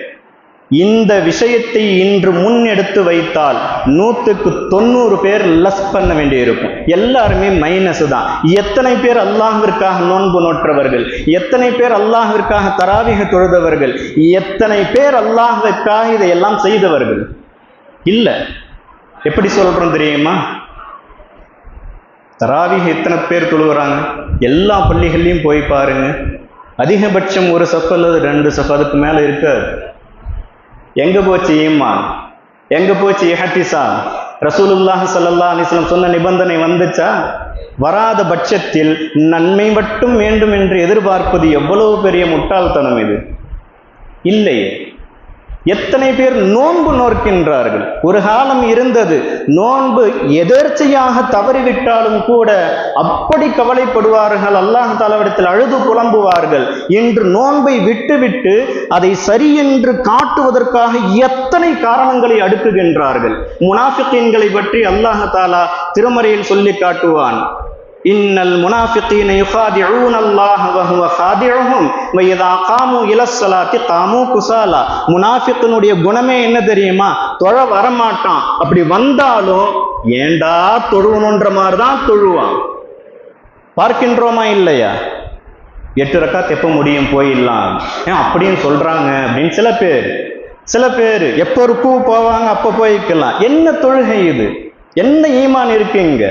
இந்த விஷயத்தை இன்று முன்னெடுத்து வைத்தால் 100க்கு 90 பேர் லஸ் பண்ண வேண்டியிருக்கும். எல்லாருமே மைனஸ் தான். எத்தனை பேர் அல்லாஹ்விற்காக நோன்பு நோற்றவர்கள், எத்தனை பேர் அல்லாஹ்விற்காக தராவிக தொழுதவர்கள், எத்தனை பேர் அல்லாஹ்விற்காக இதையெல்லாம் செய்தவர்கள் இல்லை. எப்படி சொல்றோம் தெரியுமா? தராவிக எத்தனை பேர் தொழுகிறாங்க? எல்லா பள்ளிகள்லையும் போய் பாருங்க. அதிகபட்சம் ஒரு சஃப் அல்லது 2 சஃப், அதுக்கு மேல இருக்காது. எங்க போச்சு ஈமான்? எங்க போச்சு இஹ்திசாம்? ரசூலுல்லாஹி ஸல்லல்லாஹு அலைஹி வஸல்லம் சொன்ன நிபந்தனை வந்துச்சா? வராத பட்சத்தில் நன்மை மட்டும் வேண்டும் என்று எதிர்பார்ப்பது எவ்வளவு பெரிய முட்டாள்தனம் இது! இல்லையே. எத்தனை பேர் நோன்பு நோக்கின்றார்கள்? ஒரு காலம் இருந்தது, நோன்பு எதேர்ச்சையாக தவறிவிட்டாலும் கூட அப்படி கவலைப்படுவார்கள், அல்லாஹ் தஆலாவிடத்தில் அழுது புலம்புவார்கள். இன்று நோன்பை விட்டுவிட்டு அதை சரி என்று காட்டுவதற்காக எத்தனை காரணங்களை அடுக்குகின்றார்கள். முனாஃபிகீன்களை பற்றி அல்லாஹ் தஆலா திருமறையில் சொல்லி காட்டுவான். இன்னல் முனாஃபிகீன யுகாதிஊன அல்லாஹ் வஹுவ காதிஉஹும் வஇதா காமு இலஸ்ஸலாத்தி காமு குஸாலா. முனாஃபிகினுடைய குணமே என்ன தெரியுமா? தொழ வரமாட்டான். அப்படி வந்தாலும் ஏண்டா தொழுவணுன்ற மாதிரி தான் தொழுவான். பார்க்கின்றோமா இல்லையா? 8 ரக்காத் எப்போ முடியும், போயிடலாம், ஏன் அப்படின்னு சொல்றாங்க அப்படின்னு சில பேர் எப்போ ருக்கு போவாங்க அப்போ போய்க்கலாம். என்ன தொழுகை இது? என்ன ஈமான் இருக்கு இங்க?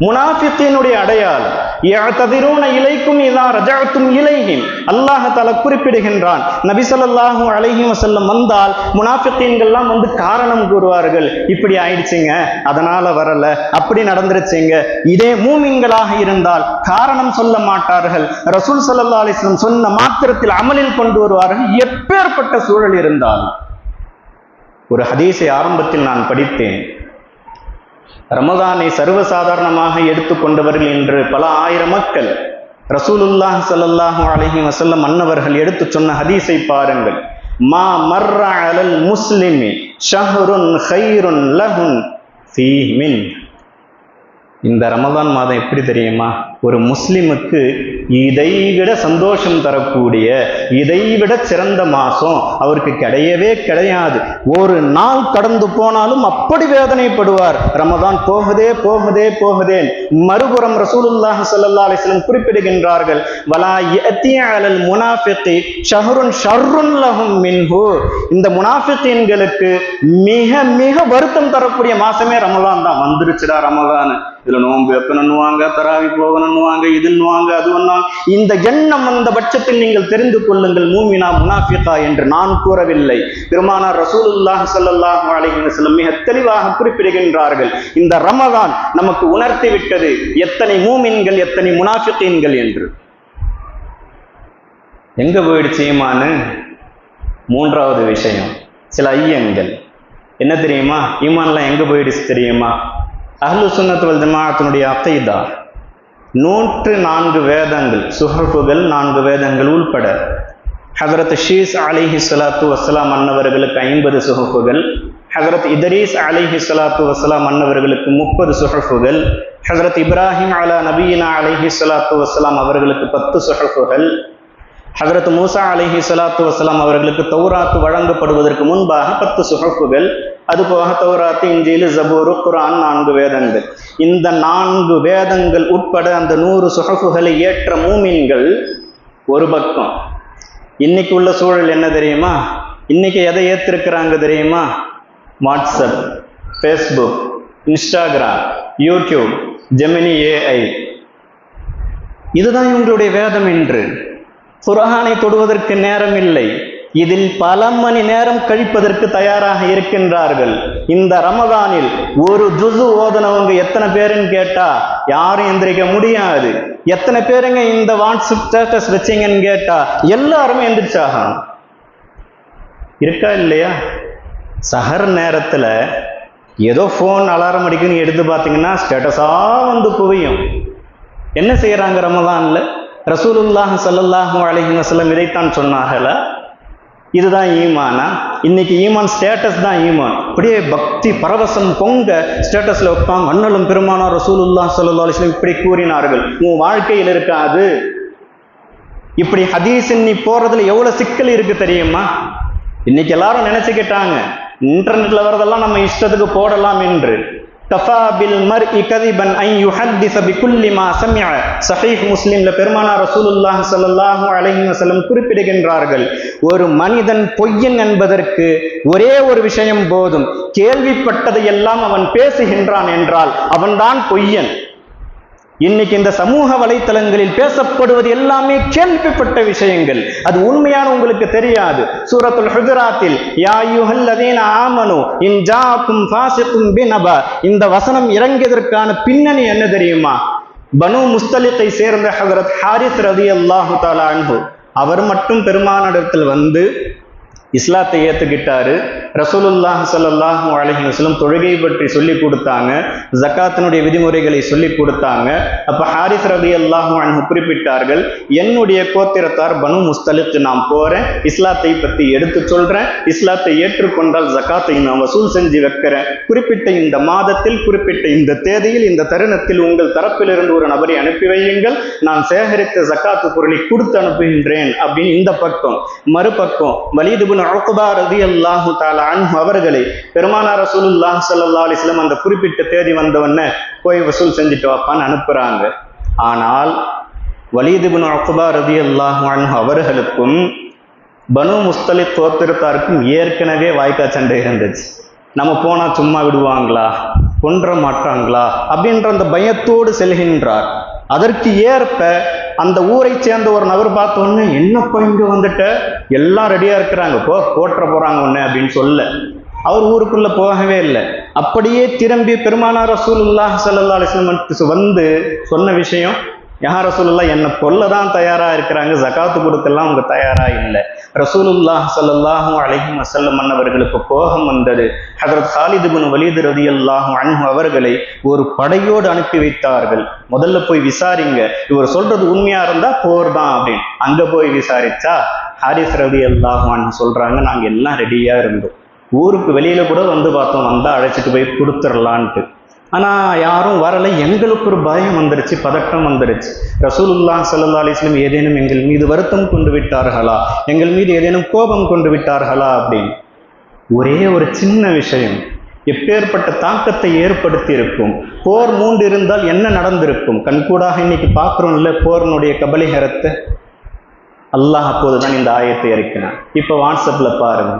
முனாஃபிகீனுடைய அடையாளம். யஅ்ததிரூன இலைக்கும் இதா ரஜஅத்தும் இலைஹிம். அல்லாஹ் தஆலா குறிப்பிடுகின்றான், நபி ஸல்லல்லாஹு அலைஹி வஸல்லம் வந்தால் முனாஃபிகீன்கள்லாம் வந்து காரணம் கூறுவார்கள். இப்படி ஆயிடுச்சுங்க, அதனால வரல, அப்படி நடந்துருச்சுங்க. இதே மூமின்களாக இருந்தால் காரணம் சொல்ல மாட்டார்கள். ரசூல் ஸல்லல்லாஹு அலைஹி வஸல்லம் சொன்ன மாத்திரத்தில் அமலில் கொண்டு வருவார்கள், எப்பேற்பட்ட சூழல் இருந்தாலும். ஒரு ஹதீஸை ஆரம்பத்தில் நான் படித்தேன். ரமதானை சர்வசாதாரணமாக எடுத்துக்கொண்டவர்கள் என்று பல ஆயிரம் மக்கள். ரசூலுல்லாஹி ஸல்லல்லாஹு அலைஹி வஸல்லம் அன்னவர்கள் எடுத்து சொன்ன ஹதீஸை பாருங்கள். மா மர்ர அலல் முஸ்லிமி ஷஹ்ருன் கைருன் லஹுன் ஃபீஹ் மின். இந்த ரமதான் மாதம் எப்படி தெரியுமா? ஒரு முஸ்லிமுக்கு இதைவிட சந்தோஷம் தரக்கூடிய, இதைவிட சிறந்த மாசம் அவருக்கு கிடையவே கிடையாது. ஒரு நாள் கடந்து போனாலும் அப்படி வேதனைப்படுவார். ரமதான் போகுதே போகுதே போகுதே. மறுபுறம் ரசூலுல்லாஹி ஸல்லல்லாஹு அலைஹி வஸல்லம் குறிப்பிடுகின்றார்கள், வலா யஅதி அலல் முனாஃபிகி ஷஹ்ருன் ஷர்ருன் லஹும் மின்ஹு. இந்த முனாஃபிகீன்களுக்கு மிக மிக வருத்தம் தரக்கூடிய மாசமே ரமதான் தான். வந்துருச்சுடா ரமதான், இதுல நோன்பு எப்பனுவாங்க, தராவி போகணும்னுவாங்க, இதுன்னுவாங்க, அது ஒன்றாங்க. இந்த எண்ணம் அந்த பட்சத்தில் நீங்கள் தெரிந்து கொள்ளுங்கள், மூமினா முனாஃபிகா என்று நான் கூறவில்லை. பெருமானார் ரசூலுல்லாஹி ஸல்லல்லாஹு அலைஹி வஸல்லம் மிக தெளிவாக குறிப்பிடுகின்றார்கள். இந்த ரமதான் நமக்கு உணர்த்தி விட்டது எத்தனை மூமின்கள் எத்தனை முனாஃபிகீன்கள் என்று. எங்க போயிடுச்சு ஈமான்? மூன்றாவது விஷயம், சில ஐயங்கள். என்ன தெரியுமா? ஈமான்லாம் எங்க போயிடுச்சு தெரியுமா? அஹ்லு சுன்னத் வல் ஜமாஅத்தினுடைய அகீதா 104 வேதங்கள், சுஹஃபுகள் 4 வேதங்கள் உள்பட, ஹஜ்ரத் ஷீஸ் அலைஹி ஸலாத்து வஸ்ஸலாம் அன்னவர்களுக்கு 50 சுஹஃபுகள், ஹஜ்ரத் இத்ரீஸ் அலைஹி ஸலாத்து வஸ்ஸலாம் அன்னவர்களுக்கு 30 சுஹஃபுகள், ஹஜ்ரத் இப்ராஹிம் அலா நபியினா அலைஹி ஸலாத்து வஸ்ஸலாம் அவர்களுக்கு 10 சுஹஃபுகள், ஹஜ்ரத் மூசா அலைஹி ஸலாத்து வஸ்ஸலாம் அவர்களுக்கு தௌராத் வழங்கப்படுவதற்கு முன்பாக 10 சுஹஃபுகள், அதுபோக தௌராத், இன்ஜீல், ஜபூர், குர்ஆன் 4 வேதங்கள். இந்த 4 வேதங்கள் உட்பட அந்த 100 சுஹஃபுகளை ஏற்ற மூமின்கள் ஒரு பக்கம். இன்னைக்கு உள்ள சூழல் என்ன தெரியுமா? இன்னைக்கு எதை ஏற்றிருக்கிறாங்க தெரியுமா? WhatsApp, Facebook, Instagram, YouTube, Gemini AI. இதுதான் இவங்களுடைய வேதம் என்று. குர்ஆனை தொடுவதற்கு நேரம் இல்லை. இதில் பல மணி நேரம் கழிப்பதற்கு தயாராக இருக்கின்றார்கள். இந்த ரமதானில் ஒரு ஜுஸு ஓதனவங்க எத்தனை பேருன்னு கேட்டா யாரும் எந்திரிக்க முடியாது. எத்தனை பேருங்க இந்த வாட்ஸ்அப் ஸ்டேட்டஸ் வச்சிங்கன்னு கேட்டா எல்லாருமே எந்திரிச்சாகணும். இருக்கா இல்லையா? சஹர் நேரத்துல ஏதோ போன் அலாரம் அடிக்குன்னு எடுத்து பார்த்தீங்கன்னா ஸ்டேட்டஸா வந்து குவியும். என்ன செய்யறாங்க ரமதான்ல? ரசூலுல்லாஹி ஸல்லல்லாஹு அலைஹி வஸல்லம் இதைத்தான் சொன்னார்களா? இதுதான் ஈமானா? இன்னைக்கு ஈமான் ஸ்டேட்டஸ் தான் ஈமான். அப்படியே பக்தி பரவசம் பொங்க ஸ்டேட்டஸ்ல வைப்பாங்க. அண்ணலும் பெருமானார் ரசூலுல்லாஹி ஸல்லல்லாஹு அலைஹி வஸல்லம் இப்படி கூறினார்கள். உன் வாழ்க்கையில் இருக்காது. இப்படி ஹதீஸ் நீ போறதுல எவ்வளவு சிக்கல் இருக்கு தெரியுமா? இன்னைக்கு எல்லாரும் நினைச்சுக்கிட்டாங்க இன்டர்நெட்ல வரதெல்லாம் நம்ம இஷ்டத்துக்கு போடலாம் என்று. கஃபா பில் மர்இ கதிபன் அன் யுஹத்திஸ பிகுல்லி மா சமிஅ. ஸஹீஹ் முஸ்லிம்ல பெருமானார் ரசூலுல்லாஹி ஸல்லல்லாஹு அலைஹி வஸல்லம் குறிப்பிடுகின்றார்கள், ஒரு மனிதன் பொய்யன் என்பதற்கு ஒரே ஒரு விஷயம் போதும். கேள்விப்பட்டதை எல்லாம் அவன் பேசுகின்றான் என்றால் அவன்தான் பொய்யன். இன்னைக்கு இந்த சமூக வலைத்தளங்களில் பேசப்படுவது எல்லாமே கேள்விப்பட்ட விஷயங்கள். அது உண்மையான உங்களுக்கு தெரியாது. சூரத்துல் ஹுஜராத்தில் யா அய்யுஹல்லதீன ஆமனு இன் ஜாஅக்கும் ஃபாஸிகுன் பினபா, இந்த வசனம் இறங்கியதற்கான பின்னணி என்ன தெரியுமா? பனு முஸ்தலிகை சேர்ந்த ஹஜ்ரத் ஹாரிஸ் ரலியல்லாஹு தஆலா அன்ஹு அவர் மட்டும் பெருமானிடத்தில் வந்து இஸ்லாத்தை ஏற்றுக்கிட்டாரு. ரசூலுல்லாஹி ஸல்லல்லாஹு அலைஹி வஸல்லம் தொழுகை பற்றி சொல்லி கொடுத்தாங்க, ஜக்காத்தினுடைய விதிமுறைகளை சொல்லி கொடுத்தாங்க. அப்ப ஹாரிஸ் ரலியல்லாஹு அன்ஹு குறிப்பிட்டார்கள், என்னுடைய கோத்திரத்தார் பனு முஸ்தலிக், நான் போறேன், இஸ்லாத்தை பற்றி எடுத்து சொல்றேன், இஸ்லாத்தை ஏற்றுக்கொண்டால் ஜக்காத்தை நான் வசூல் செஞ்சு வைக்கிறேன். குறிப்பிட்ட இந்த மாதத்தில், குறிப்பிட்ட இந்த தேதியில், இந்த தருணத்தில் உங்கள் தரப்பிலிருந்து ஒரு நபரை அனுப்பி வையுங்கள், நான் சேகரித்த ஜக்காத்து பொருளை கொடுத்து அனுப்புகின்றேன் அப்படின்னு இந்த பக்கம். மறுபக்கம் வலீத் இப்னு உக்பா ரலியல்லாஹு தஆலா அன்ஹு அவர்களை பெருமானார் ரசூலுல்லாஹி ஸல்லல்லாஹு அலைஹி வஸல்லம் அந்த குறிப்பிட்ட தேதி வந்தவொடனே போய் வசூல் செஞ்சுட்டு வாப்பான்னு அனுப்புறாங்க. ஆனால் வலீத் இப்னு உக்பா ரலியல்லாஹு அன்ஹு அவர்களுக்கும் பனு முஸ்தலிக் கோத்திரத்தாருக்கும் ஏற்கனவே வாய்க்கா சண்டை இருந்துச்சு. நம்ம போனா சும்மா விடுவாங்களா, கொன்ற மாட்டாங்களா அப்படின்ற அந்த பயத்தோடு செல்கின்றார். அதற்கு ஏற்ப அந்த ஊரை சேர்ந்த ஒரு நபர் பார்த்தோன்னு, என்னப்பா இங்க வந்துட்ட, எல்லாம் ரெடியா இருக்கிறாங்க, போற்ற போறாங்க ஒண்ணு அப்படின்னு சொல்ல அவர் ஊருக்குள்ள போகவே இல்லை. அப்படியே திரும்பி பெருமானார் ரசூலுல்லாஹி ஸல்லல்லாஹு அலைஹி வஸல்லம் வந்து சொன்ன விஷயம், யா ரசூலுல்லாஹ் என்ன கொல்ல தான் தயாரா இருக்கிறாங்க, ஜகாத்து கொடுக்கலாம் அவங்க தயாரா இல்லை. ரசூலுல்லாஹ் ஸல்லல்லாஹு அலைஹி வஸல்லம் அன்னவர்களுக்கு கோபம் வந்தது. ஹஜ்ரத் காலித் இப்னு வலீத் ரலியல்லாஹு அன்ஹு அவர்களை ஒரு படையோடு அனுப்பி வைத்தார்கள். முதல்ல போய் விசாரிங்க, இவர் சொல்றது உண்மையா இருந்தா போர் தான் அப்படின்னு. அங்க போய் விசாரிச்சா ஹாரிஸ் ரலியல்லாஹு அன்ஹு சொல்றாங்க, நாங்க எல்லாம் ரெடியா இருந்தோம், ஊருக்கு வெளியில கூட வந்து பார்த்தோம், வந்தா அழைச்சிட்டு போய் கொடுத்துடலான்ட்டு. ஆனா யாரும் வரலை. எங்களுக்கு ஒரு பயம் வந்துருச்சு, பதட்டம் வந்துருச்சு. ரசூலுல்லாஹ் ஸல்லல்லாஹு அலைஹி வஸல்லம் ஏதேனும் எங்கள் மீது வருத்தம் கொண்டு விட்டார்களா, எங்கள் மீது ஏதேனும் கோபம் கொண்டு விட்டார்களா அப்படின்னு. ஒரே ஒரு சின்ன விஷயம் எப்பேற்பட்ட தாக்கத்தை ஏற்படுத்தி இருக்கும். போர் மூண்டு இருந்தால் என்ன நடந்திருக்கும்? கண்கூடாக இன்னைக்கு பார்க்கிறோம் இல்ல போரினுடைய கபலீகரத்தை. அல்லாஹ் அப்போதுதான் இந்த ஆயத்தை இறக்கினான். இப்ப வாட்ஸ்அப்ல பாருங்க,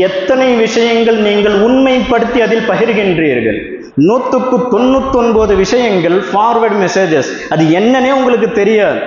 எத்தனை விஷயங்கள் நீங்கள் உண்மைப்படுத்தி அதில் பகிர்கின்றீர்கள். 199 விஷயங்கள் ஃபார்வர்ட் மெசேஜஸ். அது என்னன்னே உங்களுக்கு தெரியாது.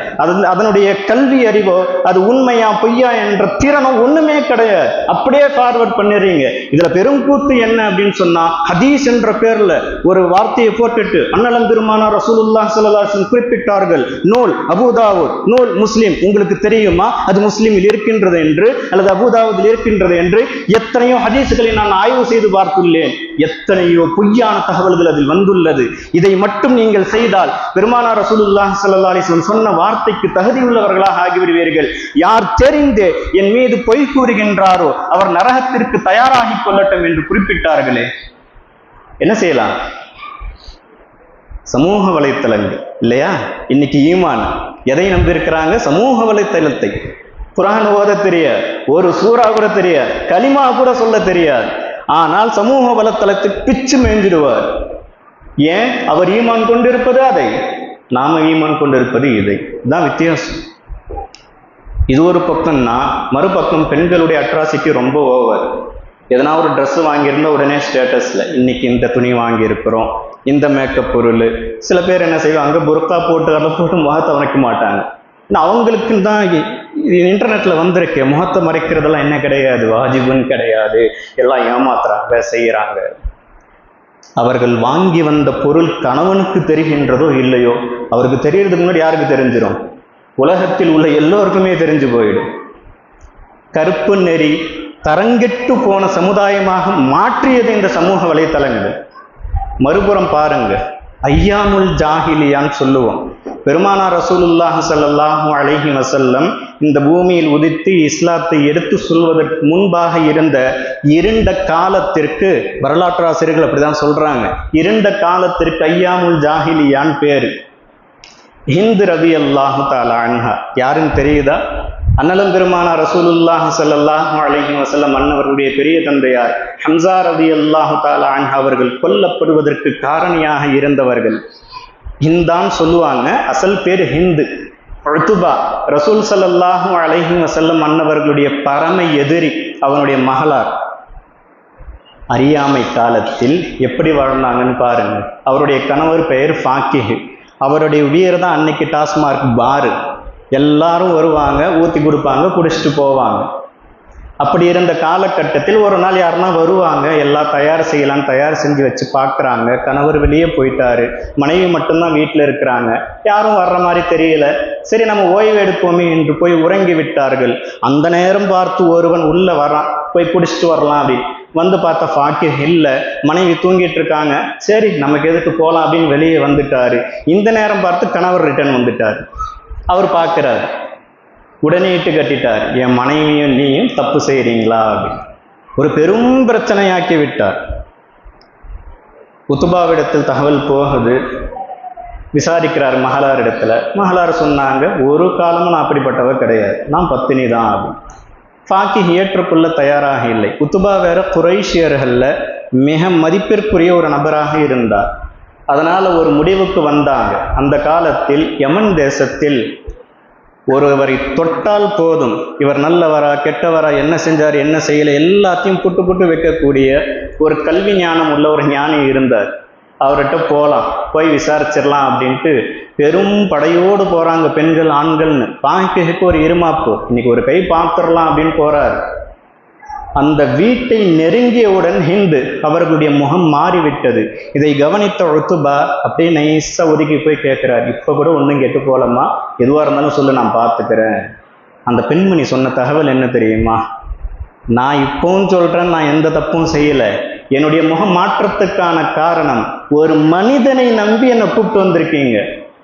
அதனுடைய கல்வி அறிவோ அது உண்மையா பொய்யா என்ற திறனோ ஒண்ணுமே கிடையாது. அப்படியே ஃபார்வர்ட் பண்ணிடுறீங்க. இதுல பெரும் கூத்து என்ன அப்படின்னு சொன்னா, ஹதீஸ் என்ற பேர்ல ஒரு வார்த்தையை போட்டுட்டு அன்னலம் பெருமானார் ரசூலுல்லாஹ் ஸல்லல்லாஹு அலைஹி வஸல்லம் குறிப்பிட்டார்கள், நூல் அபூதாவூத், நூல் முஸ்லிம். உங்களுக்கு தெரியுமா அது முஸ்லிமில் இருக்கின்றது என்று அல்லது அபூதாவூதில் இருக்கின்றது என்று? எத்தனையோ ஹதீஸ்களை நான் ஆய்வு செய்து பார்த்துள்ளேன். எத்தனையோ பொய்யான தகவல்கள் அதில் வந்துள்ளது. இதை மட்டும் நீங்கள் செய்தால் பெருமானார் ரசூலுல்லாஹ் ஸல்லல்லாஹு அலைஹி வஸல்லம் சொன்ன வார்த்தைக்கு தகுதியுள்ளவர்களாக ஆகிவிடுவீர்கள். யார் தெரிந்து என் மீது பொய் கூறுகின்றாரோ அவர் நரகத்திற்கு தயாராகி கொள்ளட்டும் என்று குறிப்பிட்டார்களே. என்ன செய்யலாம்? சமூக வலைத்தளங்கள் இல்லையா? இன்னைக்கு ஈமான் எதை நம்பியிருக்கிறாங்க? சமூக வலைத்தளத்தை. குர்ஆன் ஓத தெரியாது, ஒரு சூரா கூட தெரியாது, கலிமா கூட சொல்ல தெரியாது. ஆனால் சமூக வலைத்தளத்தை பிச்சு மேய்ஞ்சிடுவார். ஏன்? அவர் ஈமான் கொண்டிருப்பது அதை, நாம ஈமான் கொண்டிருப்பது இதை. தான் வித்தியாசம். இது ஒரு பக்கம்னா, மறுபக்கம் பெண்களுடைய அட்ராசிட்டி ரொம்ப ஓவர். எதனா ஒரு ட்ரெஸ் வாங்கியிருந்தா உடனே ஸ்டேட்டஸ்ல இன்னைக்கு இந்த துணி வாங்கியிருக்கிறோம், இந்த மேக்கப் பொருள். சில பேர் என்ன செய்வாங்க, புர்கா போட்டு அதை போட்டு முகத்தை மறைக்க மாட்டாங்க. அவங்களுக்கு தான் இன்டர்நெட்ல வந்திருக்கு, முகத்தை மறைக்கிறதெல்லாம் என்ன கிடையாது, வாஜிபுன்னு கிடையாது, எல்லாம் ஏமாத்துறாங்க செய்யறாங்க. அவர்கள் வாங்கி வந்த பொருள் கணவனுக்கு தெரிகின்றதோ இல்லையோ, அவருக்கு தெரியறதுக்கு முன்னாடி யாருக்கு தெரிஞ்சிடும்? உலகத்தில் உள்ள எல்லோருக்குமே தெரிஞ்சு போயிடும். கருப்பு நெறி தரங்கெட்டு போன சமுதாயமாக மாற்றியது இந்த சமூக வலைத்தளங்கள். மறுபுறம் பாருங்க, ஐயாமுல் ஜாஹிலியான்னு சொல்லுவோம். பெருமானார் ரசூலுல்லாஹ் ஸல்லல்லாஹு அலைஹி வஸல்லம் இந்த பூமியில் உதித்து இஸ்லாத்தை எடுத்து சொல்வதற்கு முன்பாக இருந்த இருண்ட காலத்திற்கு வரலாற்று ஆசிரியர்கள் அப்படிதான் சொல்றாங்க. இருண்ட காலத்திற்கு ஐயாமுல் ஜாஹிலியான் பேரு. ஹிந்த் ரலியல்லாஹு தஆலா அன்ஹா யாருன்னு தெரியுதா? அன்னலம் பெருமானார் ரசூலுல்லாஹ் ஸல்லல்லாஹு அலைஹி வஸல்லம் அன்னவர்களுடைய பெரிய தந்தையார் ஹம்ஸா ரலியல்லாஹு தஆலா அன்ஹு அவர்கள் கொல்லப்படுவதற்கு காரணியாக இருந்தவர்கள். ஹிந்தான் சொல்லுவாங்க, அசல் பேர் ஹிந்து. உத்பா ரசூல் ஸல்லல்லாஹு அலைஹி வஸல்லம் அன்னவர்களுடைய பரம எதிரி, அவனுடைய மகளார். அறியாமை காலத்தில் எப்படி வாழ்ந்தாங்கன்னு பாருங்க. அவருடைய கணவர் பெயர் ஃபாக்கிஹ். அவருடைய உயிர் தான் அன்னைக்கு டாஸ்மார்க் பாரு. எல்லாரும் வருவாங்க, ஊற்றி கொடுப்பாங்க, குடிச்சிட்டு போவாங்க. அப்படி இருந்த காலகட்டத்தில் ஒரு நாள் யாருன்னா வருவாங்க, எல்லாம் தயார் செய்யலான்னு தயார் செஞ்சு வச்சு பார்க்குறாங்க. கணவர் வெளியே போயிட்டாரு, மனைவி மட்டும்தான் வீட்டில் இருக்கிறாங்க. யாரும் வர்ற மாதிரி தெரியல. சரி நம்ம ஓய்வு எடுப்போமே என்று போய் உறங்கி விட்டார்கள். அந்த நேரம் பார்த்து ஒருவன் உள்ள வரான், போய் குடிச்சிட்டு வரலாம் அப்படின்னு வந்து பார்த்தா ஃபாக்கிஹ் இல்லை, மனைவி தூங்கிட்டு இருக்காங்க. சரி நமக்கு எதுக்கு போகலாம் அப்படின்னு வெளியே வந்துட்டாரு. இந்த நேரம் பார்த்து கணவர் ரிட்டர்ன் வந்துட்டார். அவர் பார்க்கிறார், உடனே இட்டு கட்டிட்டார், என் மனைவியும் நீயும் தப்பு செய்கிறீங்களா அப்படின்னு ஒரு பெரும் பிரச்சனையாக்கி விட்டார். உத்பாவிடத்தில் தகவல் போகுது, விசாரிக்கிறார் மகளார் இடத்துல. மகளார் சொன்னாங்க, ஒரு காலமும் நான் அப்படிப்பட்டவர் கிடையாது, நான் பத்தினி தான் அப்படின்னு. ஃபாக்கிஹ் ஏற்றுக்கொள்ள தயாராக இல்லை. உத்பா வேற குறைஷியர்கள்ல மிக மதிப்பிற்குரிய ஒரு நபராக இருந்தார். அதனால ஒரு முடிவுக்கு வந்தாங்க. அந்த காலத்தில் யமன் தேசத்தில் ஒருவரை தொட்டால் போதும், இவர் நல்லவரா கெட்டவரா, என்ன செஞ்சார் என்ன செய்யலை எல்லாத்தையும் புட்டு வைக்கக்கூடிய ஒரு கல்வி ஞானம் உள்ள ஒரு ஞானி இருந்தார். அவர்கிட்ட போகலாம், போய் விசாரிச்சிடலாம் அப்படின்ட்டு பெரும் படையோடு போறாங்க, பெண்கள் ஆண்கள்னு. பாக்கிக்கு ஒரு இருமாப்பு, இன்னைக்கு ஒரு கை பார்த்துடலாம் அப்படின்னு போறாரு. அந்த வீட்டை நெருங்கியவுடன் ஹிந்து அவர்களுடைய முகம் மாறிவிட்டது. இதை கவனித்த உத்பா அப்படியே நைஸா ஒதுக்கி போய் கேட்கிறார், இப்ப கூட ஒன்றும் கெட்டு போகலம்மா, எதுவாக இருந்தாலும் சொல்லு நான் பார்த்துக்கிறேன். அந்த பெண்மணி சொன்ன தகவல் என்ன தெரியுமா? நான் இப்பவும் சொல்றேன், நான் எந்த தப்பும் செய்யலை. என்னுடைய முகம் மாற்றத்துக்கான காரணம், ஒரு மனிதனை நம்பி என்னை கூப்பிட்டு வந்திருக்கீங்க.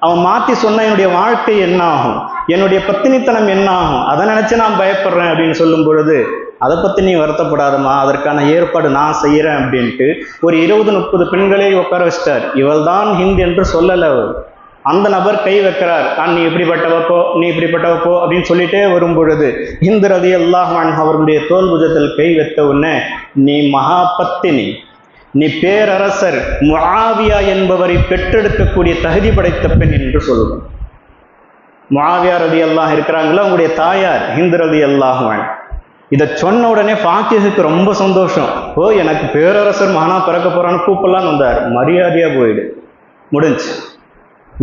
அவன் மாற்றி சொன்ன என்னுடைய வாழ்க்கை என்ன ஆகும், என்னுடைய பத்தினித்தனம் என்ன ஆகும், அதை நினைச்சு நான் பயப்படுறேன் அப்படின்னு சொல்லும் பொழுது, அதை பற்றி நீ வருத்தப்படாதம்மா, அதற்கான ஏற்பாடு நான் செய்கிறேன் அப்படின்ட்டு ஒரு 20-30 பெண்களை உட்கார வச்சிட்டார். இவள் தான் ஹிந்த் என்று சொல்லலை அவர். அந்த நபர் கை வைக்கிறார். நீ இப்படிப்பட்டவப்போ, நீ இப்படிப்பட்டவப்போ அப்படின்னு சொல்லிட்டே வரும் பொழுது ஹிந்த் ரலியல்லாஹு அன்ஹா அவருடைய தோல் புஜத்தில் கை வைத்த உடனே, நீ மகா பத்தினி, நீ பேரரசர் முஆவியா என்பவரை பெற்றெடுக்கக்கூடிய தகுதி படைத்த பெண் என்று சொல்லுவோம். முஆவியா ரலியல்லாஹு இருக்கிறாங்களா, உங்களுடைய தாயார் ஹிந்த் ரலியல்லாஹு அன்ஹா. இதை சொன்ன உடனே ஃபாத்திஹுக்கு ரொம்ப சந்தோஷம். எனக்கு பேரரசர் மகனா பிறக்க போறான்னு கூப்பிடலான்னு வந்தார். மரியாதையா போயிடு, முடிஞ்சு,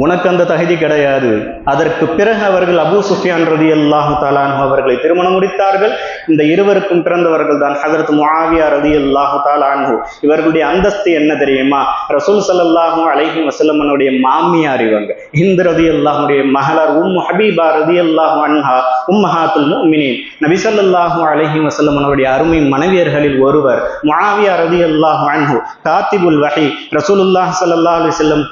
உனக்கு அந்த தகுதி கிடையாது. அதற்கு பிறகு அவர்கள் அபூ சுஃபியான் ரலியல்லாஹு தஆலா அன்ஹு அவர்களை திருமணம் முடித்தார்கள். இந்த இருவருக்கும் பிறந்தவர்கள் தான் ஹஜ்ரத் முஆவியா ரலியல்லாஹு தஆலா அன்ஹு. இவர்களுடைய அந்தஸ்து என்ன தெரியுமா? ரசூல் ஸல்லல்லாஹு அலைஹி வஸல்லம் உடைய மாமியார் இவங்க. ஹிந்த் ரலியல்லாஹுடைய மகளார் ஹபீபா ரலியல்லாஹு அன்ஹா உம்மஹாத்துல் முஃமினீன். நபி ஸல்லல்லாஹு அலைஹி வஸல்லம் உடைய அருமை மனைவியர்களில் ஒருவர். முஆவியா ரலியல்லாஹு அன்ஹு காத்திபுல் வஹி, ரசூலுல்லாஹி ஸல்லல்லாஹு அலைஹி வஸல்லம்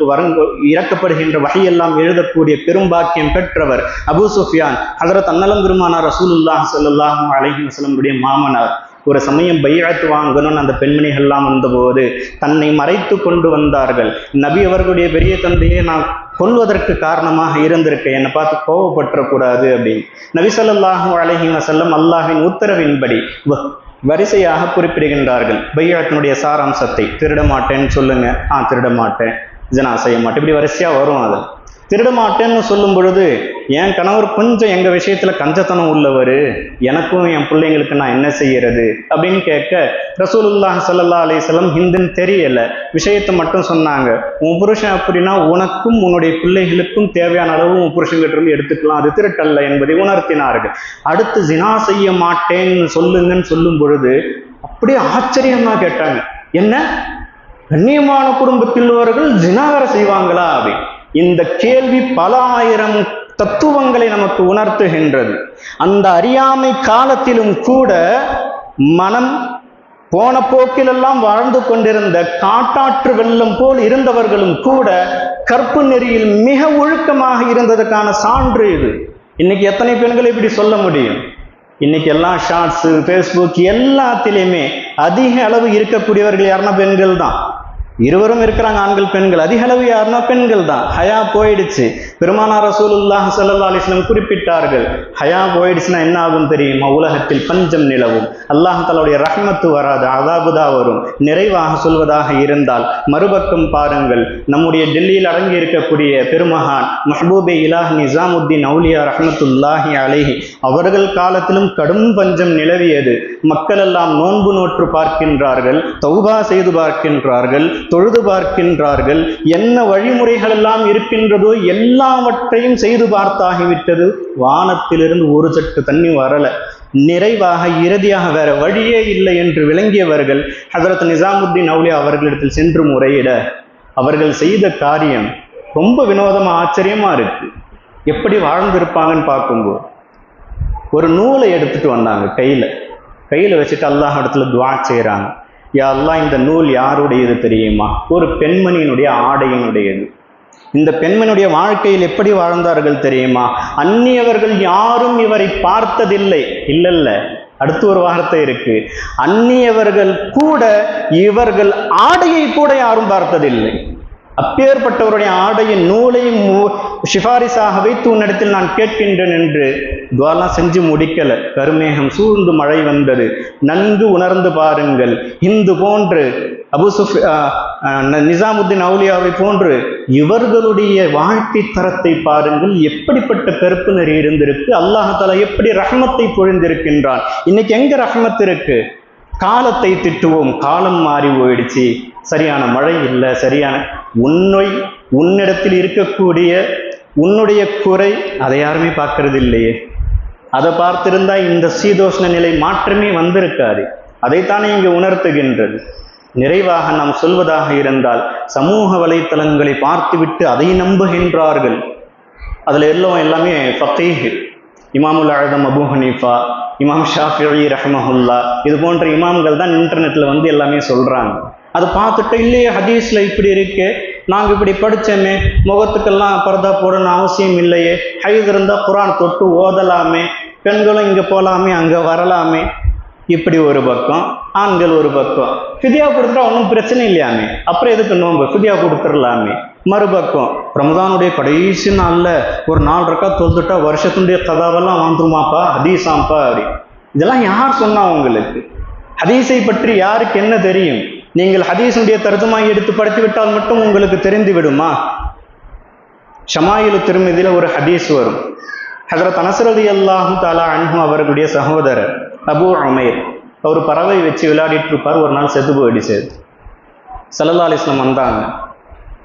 இறக்கப்படுகின்ற வஹியெல்லாம் எழுதக்கூடிய பெரும்பாக்கியம் பெற்றவர். அபூ சுஃபியான் ஹஜ்ரத் அன்னலம் பெருமானார் ரசூலுல்லாஹி ஸல்லல்லாஹு அலைஹி வஸல்லம் உடைய மாமனார். ஒரு சமயம் பைஅத் வாங்கணும்னு அந்த பெண்மணிகள் எல்லாம் வந்தபோது தன்னை மறைத்து கொண்டு வந்தார்கள். நபி அவர்களுடைய பெரிய தந்தையை நான் கொல்வதற்கு காரணமாக இருந்திருக்கேன், என்னை பார்த்து கோபப்பற்றக்கூடாது அப்படின்னு நபி ஸல்லல்லாஹு அலைஹி வஸல்லம் அல்லாஹ்வின் உத்தரவின்படி வரிசையாக குறிப்பிடுகின்றார்கள். பைஅத்தினுடைய சாராம்சத்தை. திருட மாட்டேன்னு சொல்லுங்க, திருட மாட்டேன், ஜனா செய்ய மாட்டேன், இப்படி வரிசையா வரும். அது திருட மாட்டேன்னு சொல்லும் பொழுது, என் கணவர் கொஞ்சம் எங்க விஷயத்துல கஞ்சத்தனம் உள்ளவர், எனக்கும் என் பிள்ளைங்களுக்கு நான் என்ன செய்யறது அப்படின்னு கேட்க, ரசூலுல்லாஹி ஸல்லல்லாஹு அலைஹி வஸல்லம் ஹிந்துன்னு தெரியல, விஷயத்தை மட்டும் சொன்னாங்க. உன் புருஷன் அப்படின்னா உனக்கும் உன்னுடைய பிள்ளைகளுக்கும் தேவையான அளவு உன் புருஷன்கிட்ட இருந்து எடுத்துக்கலாம், அது திருட்டல்ல என்பதை உணர்த்தினார்கள். அடுத்து ஜினா செய்ய மாட்டேன்னு சொல்லுங்கன்னு சொல்லும் பொழுது அப்படியே ஆச்சரியமா கேட்டாங்க, என்ன கண்ணியமான குடும்பத்தில் உள்ளவர்கள் ஜினா வேற செய்வாங்களா அப்படி. இந்த கேள்வி பல ஆயிரம் தத்துவங்களை நமக்கு உணர்த்துகின்றது. அந்த அறியாமை காலத்திலும் கூட மனம் போன போக்கிலெல்லாம் வாழ்ந்து கொண்டிருந்த காட்டாற்று வெள்ளம் போல் இருந்தவர்களும் கூட கற்பு நெறியில் மிக ஒழுக்கமாக இருந்ததற்கான சான்று இது. இன்னைக்கு எத்தனை பெண்களை இப்படி சொல்ல முடியும்? இன்னைக்கு எல்லாம் ஷார்ட்ஸு, ஃபேஸ்புக் எல்லாத்திலையுமே அதிக அளவு இருக்கக்கூடியவர்கள் யாருன்னா பெண்கள் தான். இருவரும் இருக்கிறாங்க, ஆண்கள் பெண்கள். அதிக அளவு யாருன்னா பெண்கள் தான். ஹயா போயிடுச்சு. பெருமானார் ரசூலுல்லாஹி ஸல்லல்லாஹு அலைஹி வஸல்லம் குறிப்பிட்டார்கள், ஹயா போயிடுச்சுன்னா என்ன ஆகும் தெரியுமா? உலகத்தில் பஞ்சம் நிலவும், அல்லாஹ் தஆலாவுடைய ரஹ்மத்து வராது, அதாபுதா வரும். நிறைவாக சொல்வதாக இருந்தால் மறுபக்கம் பாருங்கள், நம்முடைய டெல்லியில் அடங்கி இருக்கக்கூடிய பெருமகான் மஹ்பூபே இலாஹ் நிசாமுத்தீன் அவுலியா ரஹ்மத்துல்லாஹி அலைஹி அவர்கள் காலத்திலும் கடும் பஞ்சம் நிலவியது. மக்கள் எல்லாம் நோன்பு நோற்று பார்க்கின்றார்கள், தௌபா செய்து பார்க்கின்றார்கள், தொழுது பார்க்கின்றார்கள். என்ன வழிமுறைகள் எல்லாம் இருக்கின்றதோ எல்லாவற்றையும் செய்து பார்த்தாகிவிட்டது. வானத்திலிருந்து ஒரு சட்டு தண்ணி வரல. நிறைவாக இறுதியாக வேற வழியே இல்லை என்று விளங்கியவர்கள் ஹஜ்ரத் நிசாமுத்தீன் அவுலியா அவர்களிடத்தில் சென்று முறையிட, அவர்கள் செய்த காரியம் ரொம்ப வினோதமா ஆச்சரியமா இருக்கு. எப்படி வாழ்ந்திருப்பாங்கன்னு பார்க்கும்போது ஒரு நூலை எடுத்துட்டு வந்தாங்க, கையில வச்சுட்டு அல்லாஹ் இடத்துல துஆ செய்யறாங்க. யா அல்லாஹ், இந்த நூல் யாருடையது தெரியுமா? ஒரு பெண்மணியினுடைய ஆடையினுடையது. இந்த பெண்மணியுடைய வாழ்க்கையில் எப்படி வாழ்ந்தார்கள் தெரியுமா? அந்நியவர்கள் யாரும் இவரை பார்த்ததில்லை. இல்ல, அடுத்து ஒரு வார்த்தை இருக்கு, அந்நியவர்கள் கூட இவர்கள் ஆடையை கூட யாரும் பார்த்ததில்லை. அப்பேற்பட்டவருடைய ஆடையின் நூலையும் ஷிஃபாரிசாக வைத்து உன்னிடத்தில் நான் கேட்கின்றேன் என்று துவாலாம் செஞ்சு முடிக்கல. கருமேகம் சூழ்ந்து மழை வந்தது. நன்கு உணர்ந்து பாருங்கள், இந்து போன்று நிசாமுத்தீன் அவுலியாவை போன்று இவர்களுடைய வாழ்க்கை தரத்தை பாருங்கள். எப்படிப்பட்ட கருப்பு நெறி இருந்திருக்கு. அல்லாஹ் தஆலா எப்படி ரஹ்மத்தை பொழிந்திருக்கின்றான். இன்னைக்கு எங்க ரஹ்மத் இருக்கு? காலத்தை திட்டுவோம், காலம் மாறி போயிடுச்சு, சரியான மழை இல்லை, சரியான உன்னிடத்தில் இருக்கக்கூடிய உன்னுடைய குறை அதை யாருமே பார்க்கறது இல்லையே. அதை பார்த்திருந்தா இந்த சீதோஷ்ண நிலை மாற்றமே வந்திருக்காது. அதைத்தானே இங்கு உணர்த்துகின்றது. நிறைவாக நாம் சொல்வதாக இருந்தால், சமூக வலைத்தளங்களை பார்த்துவிட்டு அதை நம்புகின்றார்கள். அதுல எல்லாமே ஃபகீஹ், இமாமுல் ஆதம் அபு ஹனீஃபா, இமாம் ஷாஃபிஈ ரஹ்மஹுல்லா, இது போன்ற இமாம்கள் தான் இன்டர்நெட்டில் வந்து எல்லாமே சொல்கிறாங்க. அதை பார்த்துட்டு இல்லையே ஹதீஸில் இப்படி இருக்கு, நாங்கள் இப்படி படித்தோமே, முகத்துக்கெல்லாம் பர்தா போடணும் அவசியம் இல்லையே, ஹைது இருந்தால் குரான் தொட்டு ஓதலாமே, பெண்களும் இங்கே போகலாமே அங்கே வரலாமே, இப்படி ஒரு பக்கம். ஆண்கள் ஒரு பக்கம். ஃபிதியா கொடுத்துட்டா ஒன்றும் பிரச்சனை இல்லையாமே, அப்புறம் எதுக்கு நோன்பு, ஃபிதியா கொடுத்துடலாமே. மறுபக்கம் ரமதானுடைய கடைசி நாளில் ஒரு 4 ரக்காத் தொழுதுட்டா வருஷத்துடைய கதாவெல்லாம் வந்துருமாப்பா, ஹதீஸாம்ப்பா அப்படி. இதெல்லாம் யார் சொன்னா உங்களுக்கு? ஹதீஸை பற்றி யாருக்கு என்ன தெரியும்? நீங்கள் ஹதீஸுடைய தர்ஜுமாவை எடுத்து படித்து விட்டால் மட்டும் உங்களுக்கு தெரிந்து விடுமா? ஷமாயிலு திர்மிதியில் ஒரு ஹதீஸ் வரும். ஹஜ்ரத் அனஸ் ரலியல்லாஹு தஆலா அன்ஹு அவர்களுடைய சகோதரர் அபு உமைர் ஒரு பறவை வச்சு விளையாடிட்டு இருப்பார். ஒரு நாள் செத்து போயிடுச்சு. ஸல்லல்லாஹு அலைஹி வஸல்லம் வந்தாங்க.